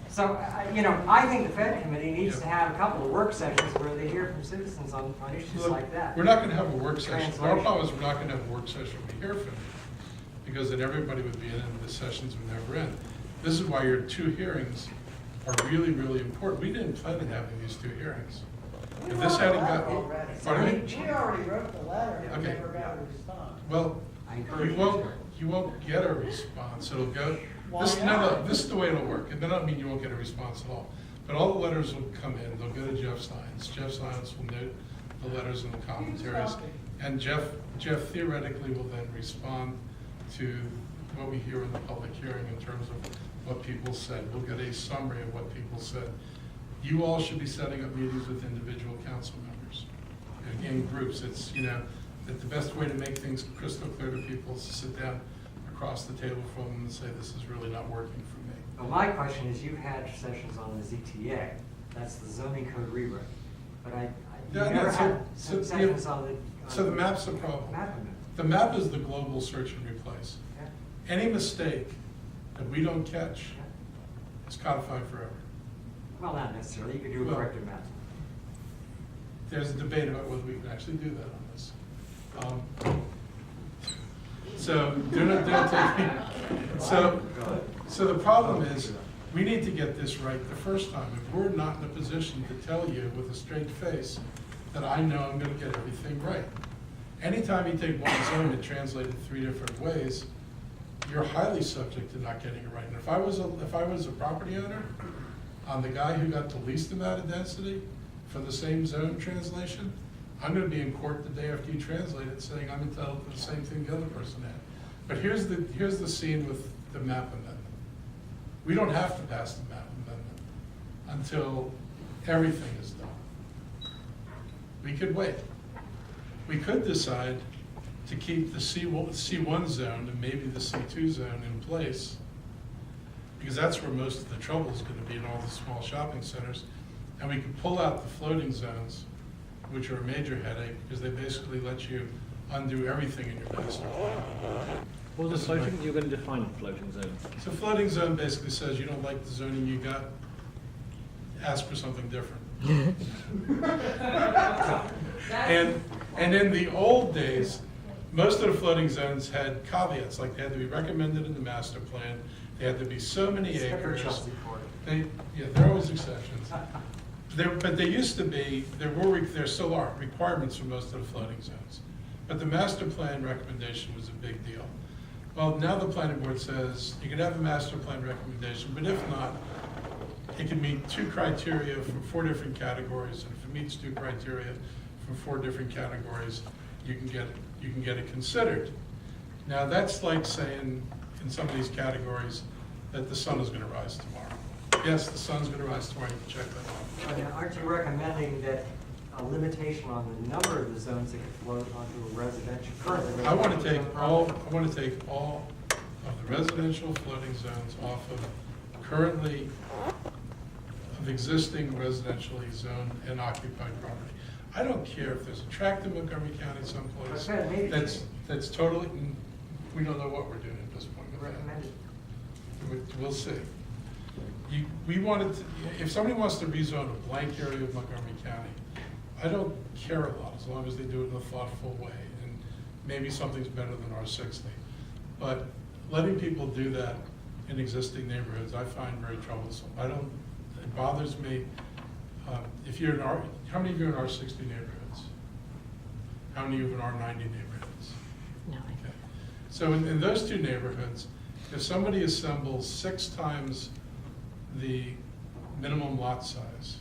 So, I think the Fed committee needs to have a couple of work sessions where they hear from citizens on issues Look, like that. We're not gonna have a work session. Our Translation. problem is we're not gonna have a work session we hear from you, because then everybody would be in and the sessions would never end. This is why your 2 hearings are really, really important. We didn't plan on having these 2 hearings. If this hadn't got, pardon me? We already wrote the letter and Okay. never got a response. Well, I encourage you won't get a response. It'll go, Why no, not? this is the way it'll work. And that don't mean you won't get a response at all. But all the letters will come in, they'll go to Jeff Science. Jeff Science will note the letters and the commentaries. And Jeff theoretically will then respond to what we hear in the public hearing in terms of what people said. We'll get a summary of what people said. You all should be setting up meetings with individual council members in groups. It's, that the best way to make things crystal clear to people is to sit down across the table from them and say, this is really not working for me. Well, my question is, you've had sessions on the ZTA, that's the zoning code rewrite, but you Yeah, never no, had so- sessions on the. So the map's the problem. Map amendment. The map is the global search and replace. Yeah, Any mistake that we don't catch yeah. is codified forever. Well, not necessarily, you could do a Well- corrected map. There's a debate about whether we can actually do that on this. So they're not taking, so the problem is, we need to get this right the first time. If we're not in a position to tell you with a straight face that I know I'm gonna get everything right. Anytime you take one zone and translate it 3 different ways, you're highly subject to not getting it right. And if I was a property owner, I'm the guy who got the least amount of density for the same zone translation, I'm gonna be in court the day after you translate it saying I'm entitled to the same thing the other person had. But here's the scene with the map amendment. We don't have to pass the map amendment until everything is done. We could wait. We could decide to keep the C1 zone and maybe the C2 zone in place, because that's where most of the trouble is gonna be in all the small shopping centers. And we could pull out the floating zones, which are a major headache, because they basically let you undo everything in your master plan. What was the floating? You're going to define a floating zone. So floating zone basically says you don't like the zoning you got, ask for something different. And in the old days, most of the floating zones had caveats, like they had to be recommended in the master plan, they had to be so many Except for acres. Chelsea Court. There are always exceptions. But they used to be, there still are requirements for most of the floating zones. But the master plan recommendation was a big deal. Well, now the planning board says you can have a master plan recommendation, but if not, it can meet 2 criteria from 4 different categories, and if it meets 2 criteria from 4 different categories, you can get it considered. Now, that's like saying in some of these categories that the sun is gonna rise tomorrow. Yes, the sun's gonna rise tomorrow, you can check that off. But aren't you recommending that a limitation on the number of the zones that could float onto a residential, currently? I want to residential take all of the residential floating zones off of currently, of existing residentially zoned and occupied property. I don't care if there's a tract in Montgomery County someplace Okay, maybe. that's totally, we don't know what we're doing at this point with that. Recommended. We'll see. We wanted to, if somebody wants to rezone a blank area of Montgomery County, I don't care a lot, as long as they do it in a thoughtful way, and maybe something's better than R60. But letting people do that in existing neighborhoods, I find very troublesome. It bothers me. If you're in how many of you are in R60 neighborhoods? How many of you are in R90 neighborhoods? No. Okay. So in those 2 neighborhoods, if somebody assembles 6 times the minimum lot size,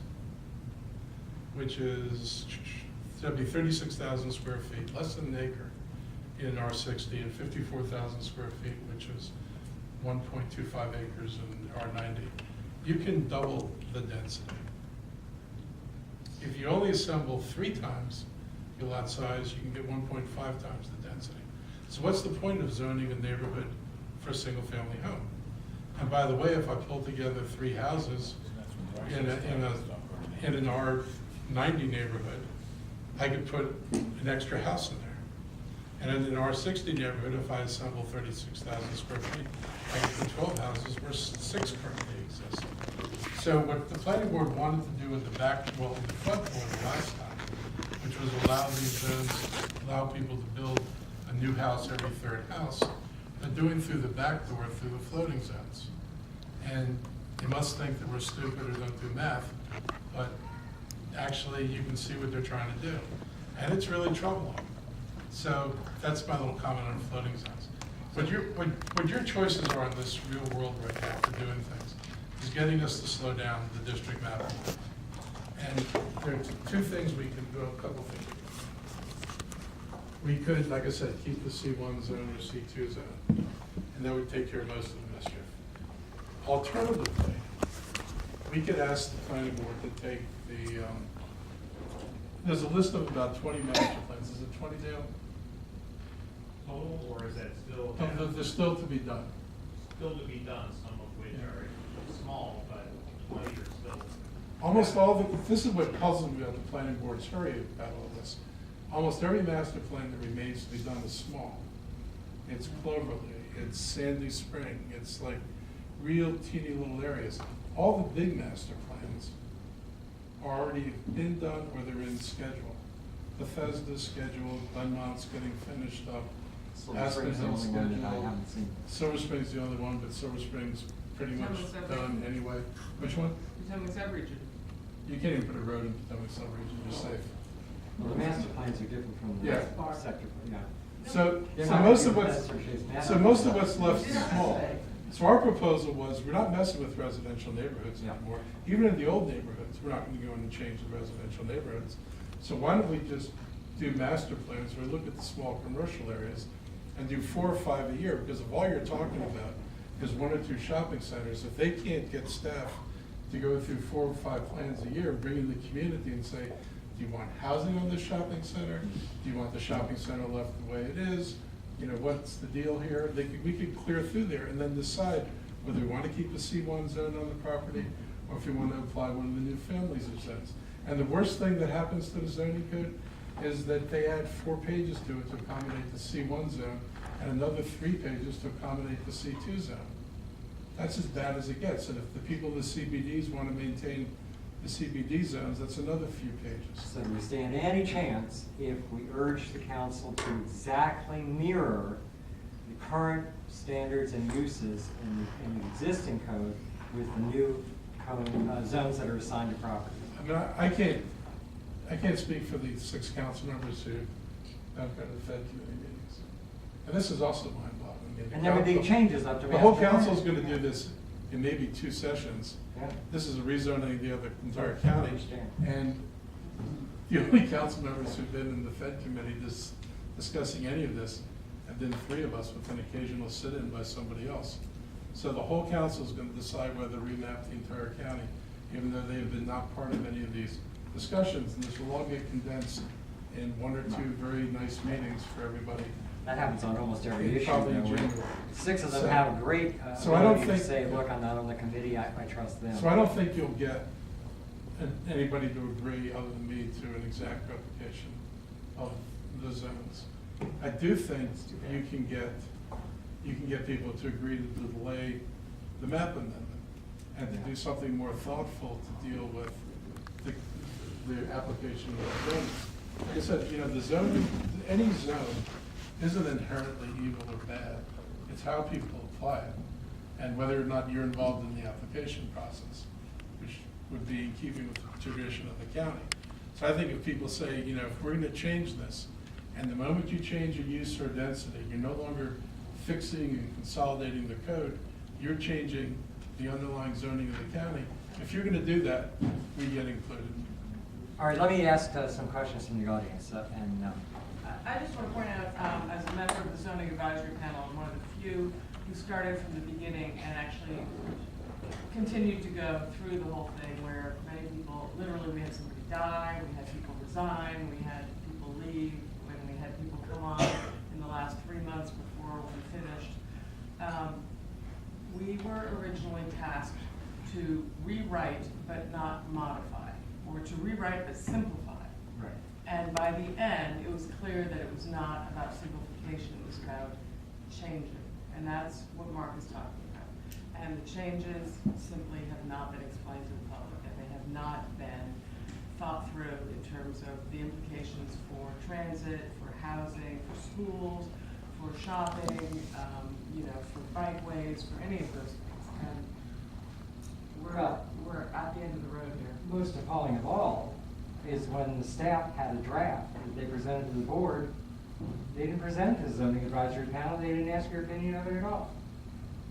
which is, that'd be 36,000 square feet, less than an acre in R60, and 54,000 square feet, which is 1.25 acres in R90, you can double the density. If you only assemble 3 times your lot size, you can get 1.5 times the density. So what's the point of zoning a neighborhood for a single-family home? And by the way, if I pull together 3 houses in an R90 neighborhood, I could put an extra house in there. And in an R60 neighborhood, if I assemble 36,000 square feet, I could put 12 houses where 6 currently exist. So what the planning board wanted to do in the in the front corner last time, which was allow these zones, allow people to build a new house every 3rd house, they're doing through the back door, through the floating zones. And you must think that we're stupid or don't do math, but actually you can see what they're trying to do. And it's really troubling. So that's my little comment on floating zones. What your choices are in this real world right now for doing things is getting us to slow down the district map. And there are 2 things we can do, a couple things. We could, like I said, keep the C1 zone or C2 zone, and that would take care of most of the mischief. Alternatively, we could ask the planning board to take the, there's a list of about 20 master plans. Is it 20, Dale? Total, or is that still? They're still to be done. Still to be done, some of which are small, but 20 are still. Almost all this is what puzzles me about the planning board's hurry about all this. Almost every master plan that remains to be done is small. It's Cloverly, it's Sandy Spring, it's like real teeny little areas. All the big master plans are already been done or they're in schedule. Bethesda's scheduled, Glenmont's getting finished up. Silver Spring's the only one that I haven't seen. Silver Spring's the only one, but Silver Spring's pretty much done anyway. Which one? Potomac Sub-Region. You can't even put a road in Potomac Sub-Region, you're safe. Well, the master plans are different from the Yeah. sector, yeah. So, They're so not most gonna of be what's, master shapes. so most of what's left is small. So our proposal was, we're not messing with residential neighborhoods Yeah. anymore. Even in the old neighborhoods, we're not gonna go in and change the residential neighborhoods. So why don't we just do master plans or look at the small commercial areas and do 4 or 5 a year? Because if all you're talking about is 1 or 2 shopping centers, if they can't get staff to go through 4 or 5 plans a year, bring in the community and say, do you want housing on this shopping center? Do you want the shopping center left the way it is? You know, what's the deal here? We could clear through there and then decide whether we want to keep a C1 zone on the property or if we want to apply one of the new families of zones. And the worst thing that happens to the zoning code is that they add 4 pages to it to accommodate the C1 zone and another 3 pages to accommodate the C2 zone. That's as bad as it gets. And if the people in the CBDs want to maintain the CBD zones, that's another few pages. So do we stand any chance if we urge the council to exactly mirror the current standards and uses in the existing code with the new code, zones that are assigned to property? I mean, I can't speak for the 6 council members who have got the Fed committee meetings. And this is also mind-boggling. And there would be changes up to. The whole council's gonna do this in maybe 2 sessions. Yeah. This is a rezoning of the entire county. Understand. And the only council members who've been in the Fed committee discussing any of this have been 3 of us with an occasional sit-in by somebody else. So the whole council is gonna decide whether to remap the entire county, even though they have been not part of any of these discussions. And this will all get condensed in 1 or 2 very nice meetings for everybody. That happens on almost every issue. Probably in though. January. 6 of them So- have a great so I don't ability to think- say, look, I'm not on the committee, I trust them. So I don't think you'll get anybody to agree other than me to an exact replication of the zones. I do think you can get people to agree to delay the map amendment and to do something more thoughtful to deal with the application of the zoning. Like I said, you know, the zoning, any zone isn't inherently evil or bad. It's how people apply it and whether or not you're involved in the application process, which would be in keeping with the tradition of the county. So I think if people say, you know, if we're gonna change this, and the moment you change your use or density, you're no longer fixing and consolidating the code, you're changing the underlying zoning of the county. If you're gonna do that, we get included. All right, let me ask some questions from the audience, I just want to point out, as a member of the zoning advisory panel, I'm one of the few who started from the beginning and actually continued to go through the whole thing where many people, literally we had somebody die, we had people resign, we had people leave, when we had people come on in the last 3 months before we finished. we were originally tasked to rewrite but not modify, or to rewrite but simplify. Right. And by the end, it was clear that it was not about simplification, it was about changing. And that's what Mark is talking about. And the changes simply have not been explained to the public, and they have not been thought through in terms of the implications for transit, for housing, for schools, for shopping, for bikeways, for any of those things. And we're at the end of the road here. Most appalling of all is when the staff had a draft that they presented to the board, they didn't present it to the zoning advisory panel, they didn't ask your opinion of it at all.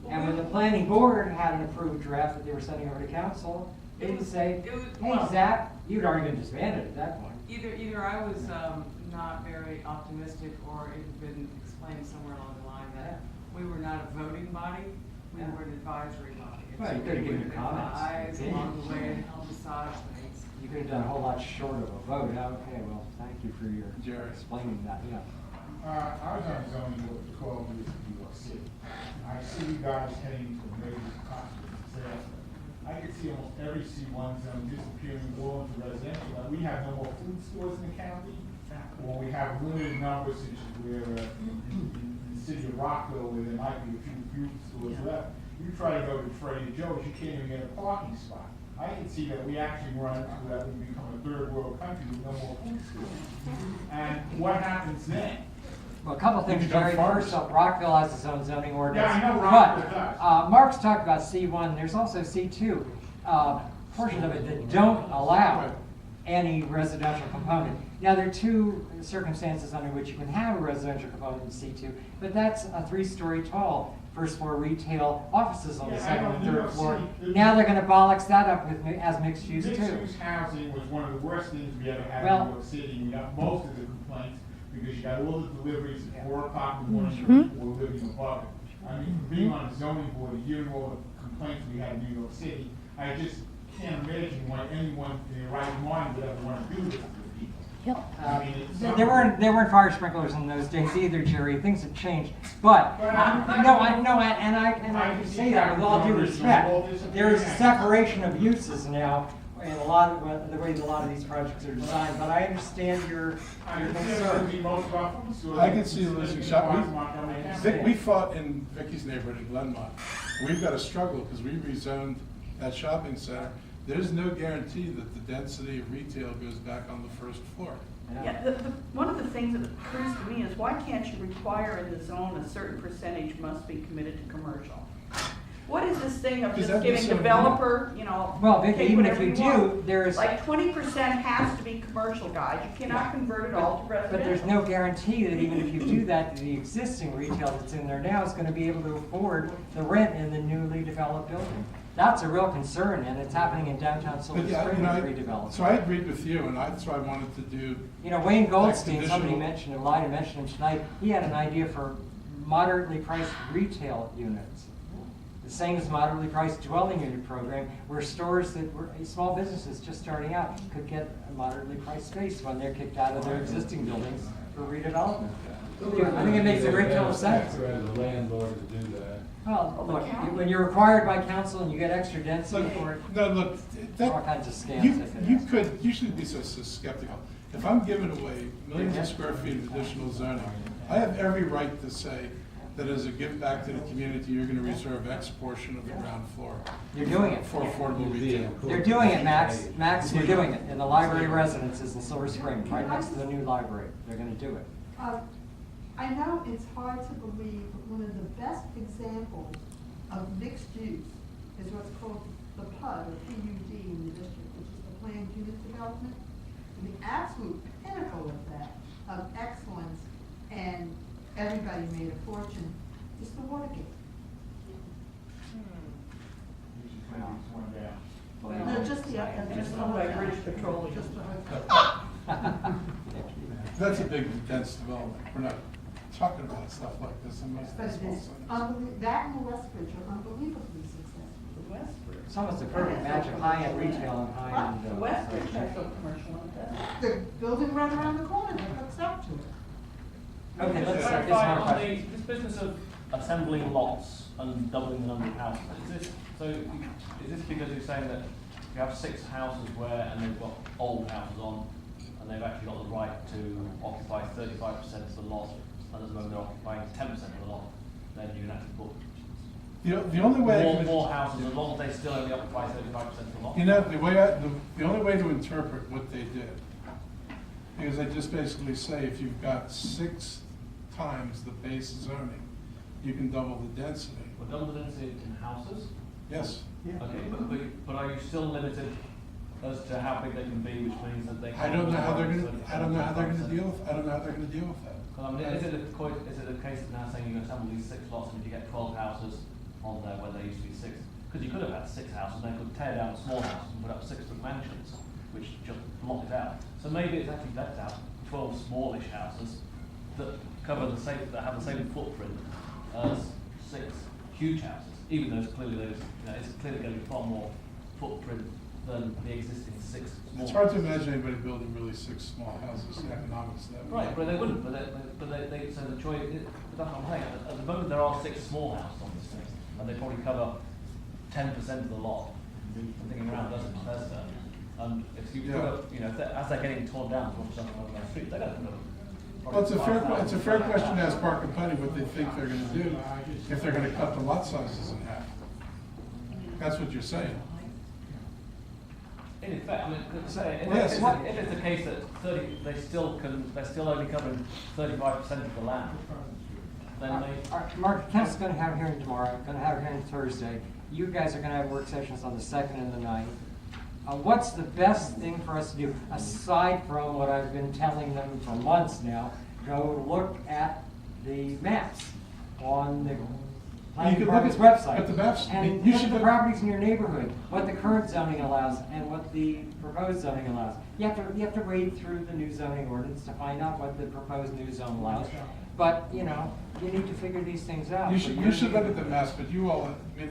And when the planning board had an approved draft that they were sending over to council, they didn't say, hey, Zach, you'd already been disbanded at that point. Either I was not very optimistic, or it had been explained somewhere along the line that we were not a voting body, we were an advisory body. And Well, you so could've we given would comments, advise along the opinions. way and help massage things. You could have done a whole lot short of a vote. Okay, well, thank you for your Jerry. explaining that, yeah. I was on zoning board for 12 years in New York City. I see you guys heading to major conflict disaster. I could see almost every C1 zone disappearing all into residential. Like, we have no more food stores in the county, or we have limited numbers, such as where in the city of Rockville, where there might be a few food stores left. You try to go to Trader Joe's, you can't even get a parking spot. I can see that we actually run into that we become a third world country with no more food stores. And what happens then? Well, a couple things, You become Jerry. farmers. First up, Rockville has its own zoning ordinance. Yeah, I know Rockville does. But Mark's talked about C1, there's also C2, portions of it that don't allow any residential component. Now, there are two circumstances under which you can have a residential component in C2, but that's a 3-story tall, first floor retail offices on the Yeah, I second know, and New third York floor. City- Now they're gonna bollocks that up with, as mixed use too. Mixed-use housing was one of the worst things we ever had Well- in New York City. We got most of the complaints because you got all the deliveries Yeah. at 4 o'clock in the morning, and people were living above it. I mean, being on the zoning board, hearing all the complaints we had in New York City, I just can't imagine why anyone in their right mind would ever want to do this to people. I mean, it's There weren't fire sprinklers in those days either, Jerry. Things have changed. But I say that with all due respect. There is a separation of uses now in a lot of the way a lot of these projects are designed. But I understand your concern. I can see a losing shot. Vic, We fought in Vicky's neighborhood in Glenmont. We've got a struggle because we rezoned that shopping center. There's no guarantee that the density of retail goes back on the first floor. Yeah, one of the things that occurs to me is why can't you require in the zone a certain percentage must be committed to commercial? What is this thing of Because just that'd be giving so developer, Well, Vicky, take even if whatever you want? do, there is. Like 20% has to be commercial, guys. You cannot convert it all to But there's residential. no guarantee that even if you do that, the existing retail that's in there now is going to be able to afford the rent in the newly developed building. That's a real concern, and it's happening in downtown Silver But yeah, Spring you know, with redevelopment. so I agreed with you, and that's why I wanted to do. You know, Wayne Goldstein, somebody conditional- mentioned him, Lyda mentioned him tonight, he had an idea for moderately priced retail units. The same as moderately priced dwelling unit program, where stores that were, small businesses just starting out could get a moderately priced space when they're kicked out of their existing buildings for redevelopment. I think it makes a great deal of sense. For the landlord to do that. Well, look, when you're required by council and you get extra density for it, No, look, all kinds of scams you, that could you happen. you shouldn't be so skeptical. If I'm giving away millions of square feet of additional zoning, I have every right to say that as a give back to the community, you're gonna reserve X portion of the ground floor You're doing it. for affordable retail. They're doing it, Max. Max, they're doing it in the library residences in Silver Spring, right next to the new library. They're gonna do it. I know it's hard to believe, but one of the best examples of mixed use is what's called the PUD, or PUD in the district, which is the planned unit development. And the absolute pinnacle of that, of excellence, and everybody made a fortune, is the Watergate. No, just just owned by British Petroleum. Just That's a big, dense development. We're not talking about stuff like this in most But it small is, centers. that and the Westbridge are unbelievably successful. The Westbridge. It's almost a perfect match of high-end retail and high-end. The Westbridge has no commercial on that. The building right around the corner that hooks up to it. Okay, let's Just get some clarify more on questions. this business of assembling lots and doubling the number of houses. Is this because you're saying that you have 6 houses where, and they've got old houses on, and they've actually got the right to occupy 35% of the lot, and at the moment they're occupying 10% of the lot, then you can actually put The only way I can- more houses, as long as they still only occupy 35% of the lot. You know, the only way to interpret what they did, because they just basically say if you've got 6 times the base zoning, you can double the density. Well, double the density in houses? Yes. Okay, but are you still limited as to how big they can be, which means that they I can't? don't know how they're gonna, I I don't know how they're gonna deal with, I don't know how they're gonna deal with that. I mean, is it a case of now saying you assemble these 6 lots and if you get 12 houses on there where there used to be 6? Because you could have had 6 houses, and they could tear down a small house and put up 6 big mansions, which just block it out. So maybe it's actually better to have 12 smallish houses that cover the same, that have the same footprint as 6 huge houses, even though it's clearly it's clearly going to be far more footprint than the existing 6 small. It's hard to imagine anybody building really 6 small houses, the economics of that. Right, but they wouldn't, so the choice, but that's what I'm saying, at the moment there are 6 small houses on this thing, and they probably cover 10% of the lot. I'm thinking around a dozen Bethesda, and if you put up, as they're getting torn down from something on the street, they're going to put up. Well, it's a fair question to ask Marc and Penny what they think they're gonna do, if they're gonna cut the lot sizes in half. That's what you're saying. In effect, I mean, say, Yes. if it's the case that they're still only covering 35% of the land, then they. Mark, Council's gonna have a hearing tomorrow, gonna have a hearing Thursday. You guys are gonna have work sessions on the 2nd and the 9th. What's the best thing for us to do, aside from what I've been telling them for months now? Go look at the maps on the planning You can look department's at website. the maps. And You look should at the look- properties in your neighborhood, what the current zoning allows and what the proposed zoning allows. You have to wade through the new zoning ordinance to find out what the proposed new zone allows. But, you need to figure these things out. You should look at the maps, but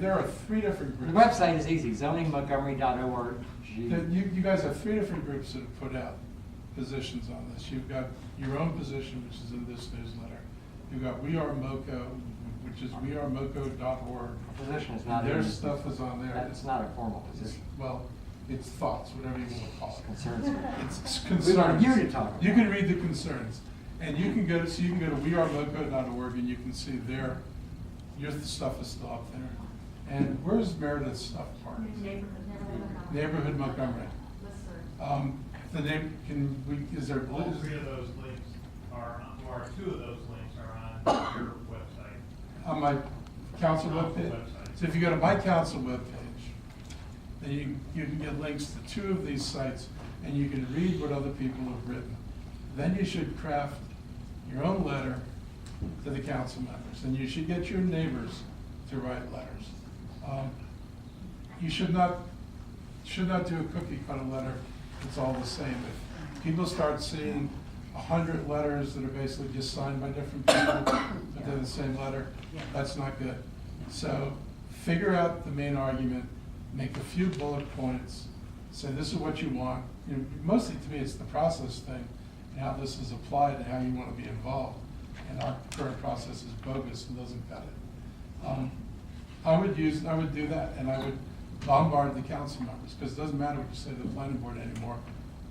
there are 3 different The groups. website is easy, zoningmontgomery.org. You guys have 3 different groups that have put out positions on this. You've got your own position, which is in this newsletter. You've got We Are MoCo, which is wearemoco.org. Position is not. Their stuff is on there. That's not a formal position. Well, it's thoughts, whatever you want to call it. Concerns. It's We concerns. want you to talk about You it. can read the concerns, and you can go to wearemoco.org, and you can see your stuff is still up there. And where's Meredith's stuff, Mark? Neighborhood Montgomery. The name, is there? All 3 of those links are, or 2 of those links are on your website. On my council Council webpage. website. So if you go to my council webpage, then you can get links to 2 of these sites, and you can read what other people have written. Then you should craft your own letter to the council members, and you should get your neighbors to write letters. You should not do a cookie cutter letter that's all the same. If people start seeing 100 letters that are basically just signed by different people, but they're the same letter, that's not good. So figure out the main argument, make a few bullet points, say this is what you want. Mostly to me it's the process thing, and how this is applied and how you want to be involved. And our current process is bogus and doesn't cut it. I would do that, and I would bombard the council members, because it doesn't matter what you say to the planning board anymore,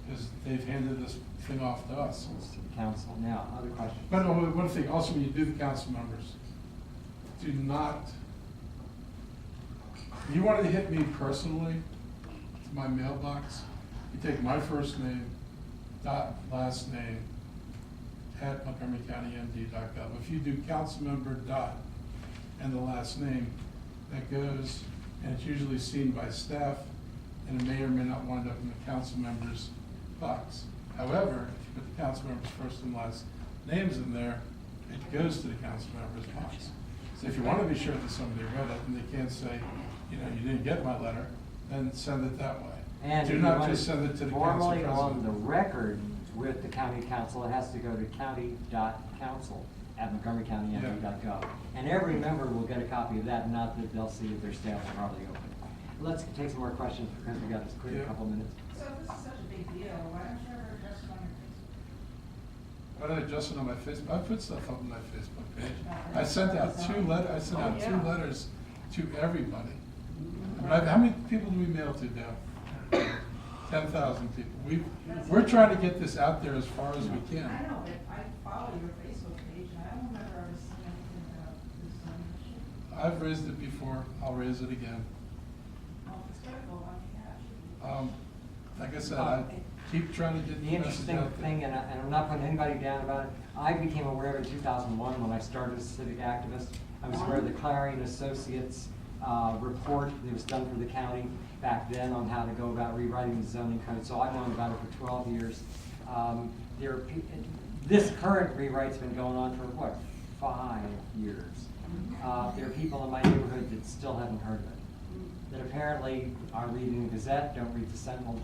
because they've handed this thing off to us. It's to the council. Now, other questions? But one thing, also when you do the council members, do not, you wanted to hit me personally, to my mailbox, you take my first name, dot last name, at montgomerycountymd.gov. If you do councilmember dot and the last name, that goes, and it's usually seen by staff, and it may or may not wind up in the council member's box. However, if you put the council member's first and last names in there, it goes to the council member's box. So if you want to be sure that somebody read it and they can't say, you didn't get my letter, then send it that way. And Do if not you want just send it to the council formally president. on the record with the county council, it has to go to county.council@montgomerycountymd.gov. And every member will get a copy of that, not that they'll see if their staff are probably open. Let's take some more questions because we got a couple minutes. So if this is such a big deal, why don't you ever address it on your Facebook? By the way, Justin, on my Facebook, I put stuff up on my Facebook page. I sent out two letters to everybody. How many people do we mail to now? 10,000 people. We're trying to get this out there as far as we can. I know, but I follow your Facebook page, and I don't remember ever seeing anything about this issue. I've raised it before, I'll raise it again. Oh, it's critical, I mean, Like I said, I keep trying to get The the message interesting out there. thing, and I'm not putting anybody down about it, I became aware of it in 2001 when I started as a civic activist. I was aware of the Clarion Associates report that was done for the county back then on how to go about rewriting the zoning code, so I've known about it for 12 years. This current rewrite's been going on for, what, 5 years? There are people in my neighborhood that still haven't heard of it, that apparently are reading the Gazette, don't read the Sentinel,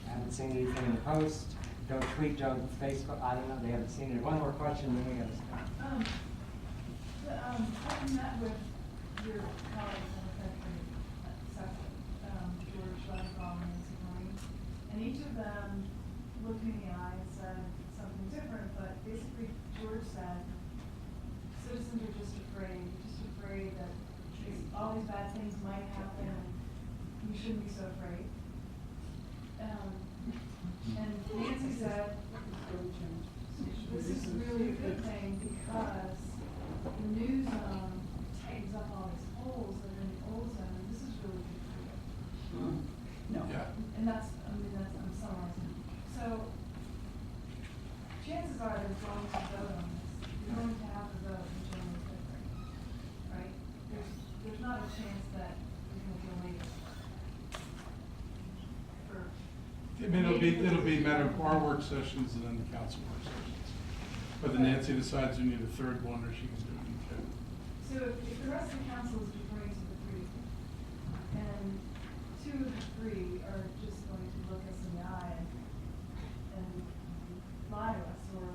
haven't seen anything in the Post, don't tweet, don't Facebook, I don't know, they haven't seen it. One more question, then we gotta stop. I met with your colleagues in the country section, George Schleifbaum and Nancy Marie, and each of them looked me in the eye and said something different, but basically George said, citizens are just afraid that all these bad things might happen, and you shouldn't be so afraid. And Nancy said, this is really a good thing because the new zone tightens up all these holes that are in the old zone, and this is really good for you. No. Yeah. And that's, I'm summarizing. So, chances are there's going to vote on this. You're going to have to vote in January 5th, right? There's not a chance that you're going to be late. It'll be a matter of our work sessions and then the council work sessions. Whether Nancy decides we need a third one or she can do it in two. So if the rest of the council is deferring to the three, and two of the three are just going to look us in the eye and lie to us or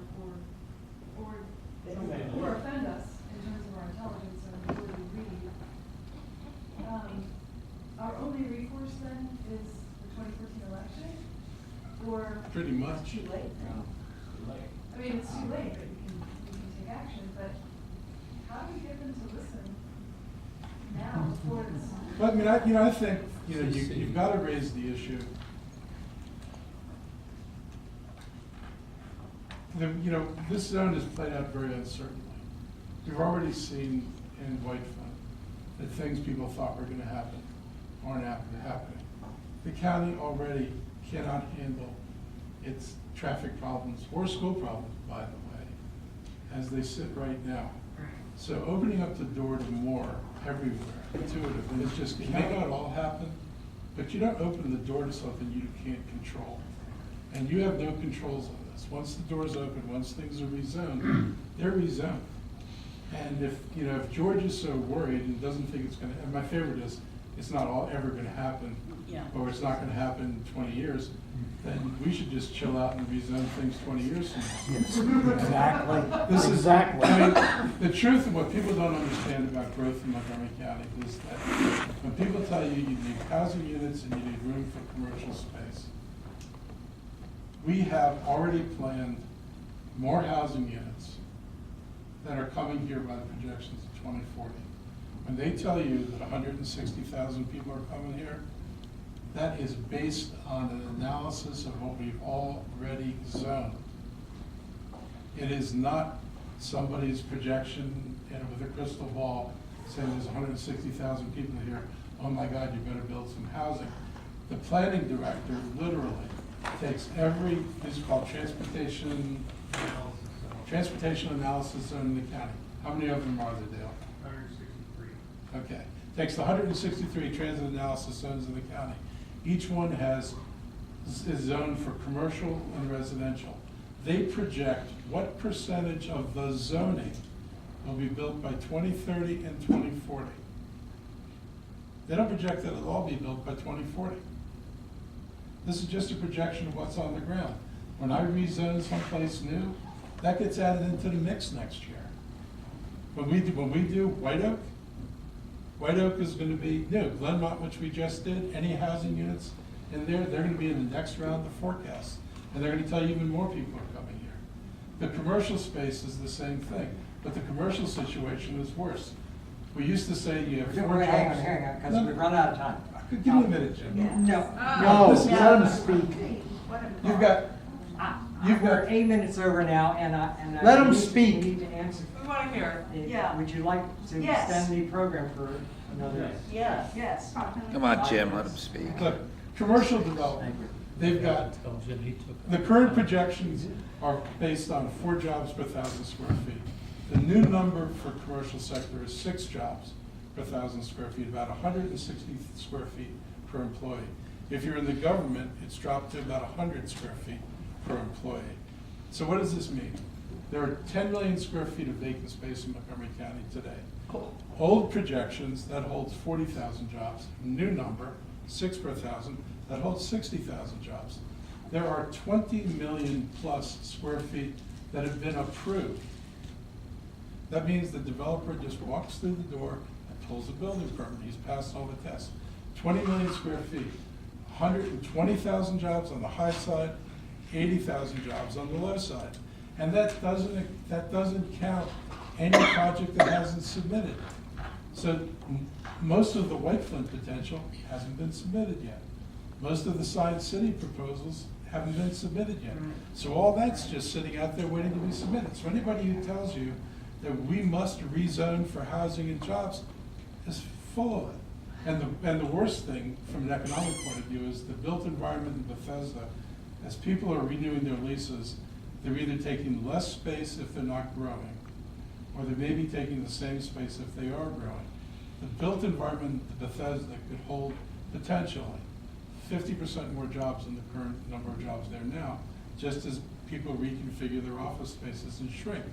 offend us in terms of our intelligence and ability to read, our only recourse then is the 2014 election? Or Pretty much. too late? I mean, it's too late, but you can take action, but how do we get them to listen now before this? But I think, you've got to raise the issue. This zone is played out very uncertainly. We've already seen in Whitefront that things people thought were going to happen aren't happening. The county already cannot handle its traffic problems or school problems, by the way, as they sit right now. So opening up the door to more everywhere, intuitive, and it's just, it may not all happen, but you don't open the door to something you can't control. And you have no controls on this. Once the door's open, once things are rezoned, they're rezoned. And if George is so worried and doesn't think it's gonna, and my favorite is, it's not all ever gonna happen, or it's not gonna happen in 20 years, then we should just chill out and rezone things 20 years from now. Yes, exactly. This is Exactly. The truth of what people don't understand about growth in Montgomery County is that when people tell you you need housing units and you need room for commercial space, we have already planned more housing units that are coming here by the projections of 2040. When they tell you that 160,000 people are coming here, that is based on an analysis of what we've already zoned. It is not somebody's projection with a crystal ball saying there's 160,000 people here. Oh my God, you better build some housing. The planning director literally takes every, this is called transportation analysis zone in the county. How many of them are there, Dale? 163. Okay. Takes the 163 transit analysis zones in the county. Each one is zoned for commercial and residential. They project what percentage of the zoning will be built by 2030 and 2040. They don't project that it'll all be built by 2040. This is just a projection of what's on the ground. When I rezone someplace new, that gets added into the mix next year. When we do White Oak, White Oak is going to be new. Glenmont, which we just did, any housing units in there, they're going to be in the next round of forecasts. And they're going to tell you even more people are coming here. The commercial space is the same thing, but the commercial situation is worse. We used to say you have 4 jobs. Hang on, because we've run out of time. Give me a minute, Jim. No. No, Listen, let him speak. You've got, We're 8 minutes over now, and I. Let him need- speak. We need to answer. We want to hear. Yeah. Would you like to Yes. extend the program for another? Yes. Yes. Come on, Jim, let him speak. look, commercial development, they've got, the current projections are based on 4 jobs per 1,000 square feet. The new number for commercial sector is 6 jobs per 1,000 square feet, about 160 square feet per employee. If you're in the government, it's dropped to about 100 square feet per employee. So what does this mean? There are 10 million square feet of vacant space in Montgomery County today. Old projections, that holds 40,000 jobs. New number, 6 per 1,000, that holds 60,000 jobs. There are 20 million plus square feet that have been approved. That means the developer just walks through the door and pulls a building permit. He's passed all the tests. 20 million square feet, 120,000 jobs on the high side, 80,000 jobs on the low side. And that doesn't count any project that hasn't submitted. So most of the White Flint potential hasn't been submitted yet. Most of the Science City proposals haven't been submitted yet. So all that's just sitting out there waiting to be submitted. So anybody who tells you that we must rezone for housing and jobs is full of it. And the worst thing from an economic point of view is the built environment in Bethesda, as people are renewing their leases, they're either taking less space if they're not growing, or they may be taking the same space if they are growing. The built environment in Bethesda could hold potentially 50% more jobs than the current number of jobs there now, just as people reconfigure their office spaces and shrink.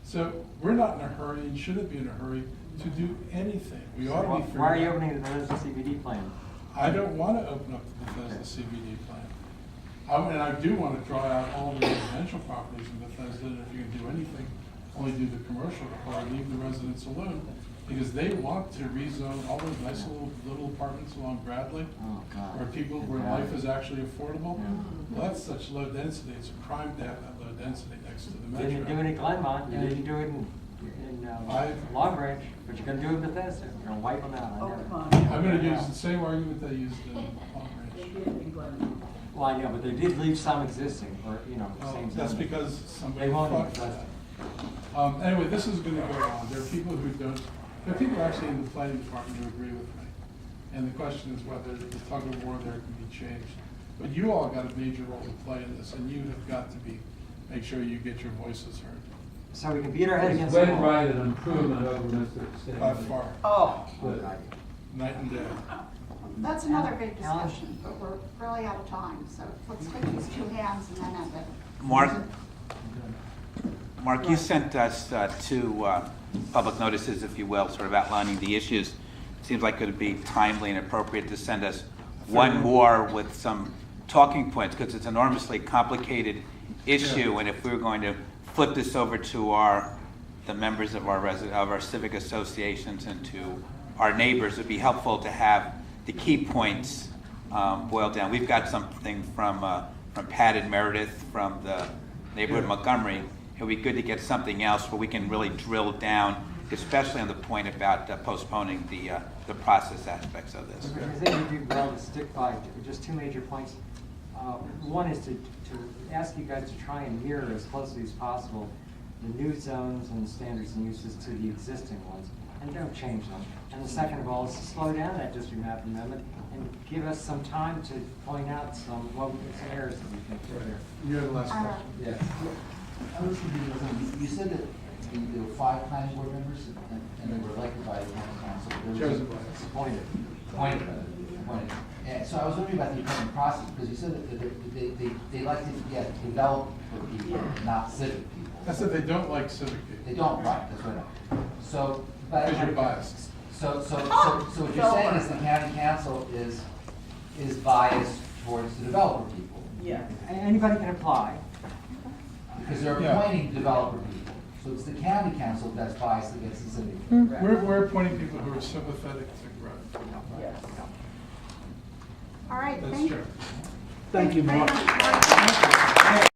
So we're not in a hurry and shouldn't be in a hurry to do anything. We ought to be. Why are you opening the Bethesda CBD plan? I don't want to open up the Bethesda CBD plan. And I do want to draw out all the residential properties in Bethesda, and if you can do anything, only do the commercial or leave the residents alone, because they want to rezone all those nice little apartments along Bradley, where life is actually affordable. Well, that's such low density. It's a crime to have that low density next to the metro. You didn't do it in Glenmont, you didn't do it in Long Branch, but you're gonna do it in Bethesda. You're gonna wipe them out. Oh, come on. I'm going to use the same argument they used in Long Branch. Well, I know, but they did leave some existing, or, the same. That's zone. because somebody They won't fought do for Bethesda. that. Anyway, this is going to go on. There are people who don't, there are people actually in the planning department who agree with me. And the question is whether the tug of war there can be changed. But you all got a major role to play in this, and you have got to make sure you get your voices heard. So we can beat our head It's against the way wall. right an improvement over Mr. By Stanley. far, Oh. But night and day. That's another big Alan? discussion, but we're really out of time, so let's take these 2 hands and then end it. Mark, you sent us 2 public notices, if you will, sort of outlining the issues. Seems like it would be timely and appropriate to send us one more with some talking points, because it's an enormously complicated issue, and if we were going to flip this over to the members of our civic associations and to our neighbors, it'd be helpful to have the key points boiled down. We've got something from Pat and Meredith from the neighborhood of Montgomery. It would be good to get something else where we can really drill down, especially on the point about postponing the process aspects of this. I think you'd do well to stick by just 2 major points. One is to ask you guys to try and mirror as closely as possible the new zones and standards and uses to the existing ones, and don't change them. And the second of all is to slow down that district map amendment and give us some time to point out some errors that we think are there. You're the last question. Yes. I was thinking, you said that there were 5 planning board members and they were elected by the county council. Chosen by. Appointed. Appointed. And so I was wondering about the appointment process, because you said that they like to get developer people, not civic people. I said they don't like civic people. They don't, right, that's right. So, but. Because you're biased. So what you're saying is the county council is biased towards the developer people. Yeah. Anybody can apply. Because they're appointing developer people. So it's the county council that's biased against the civic. We're appointing people who are sympathetic to growth. Yes. All right, That's thank true. Thank you, very Mark. much.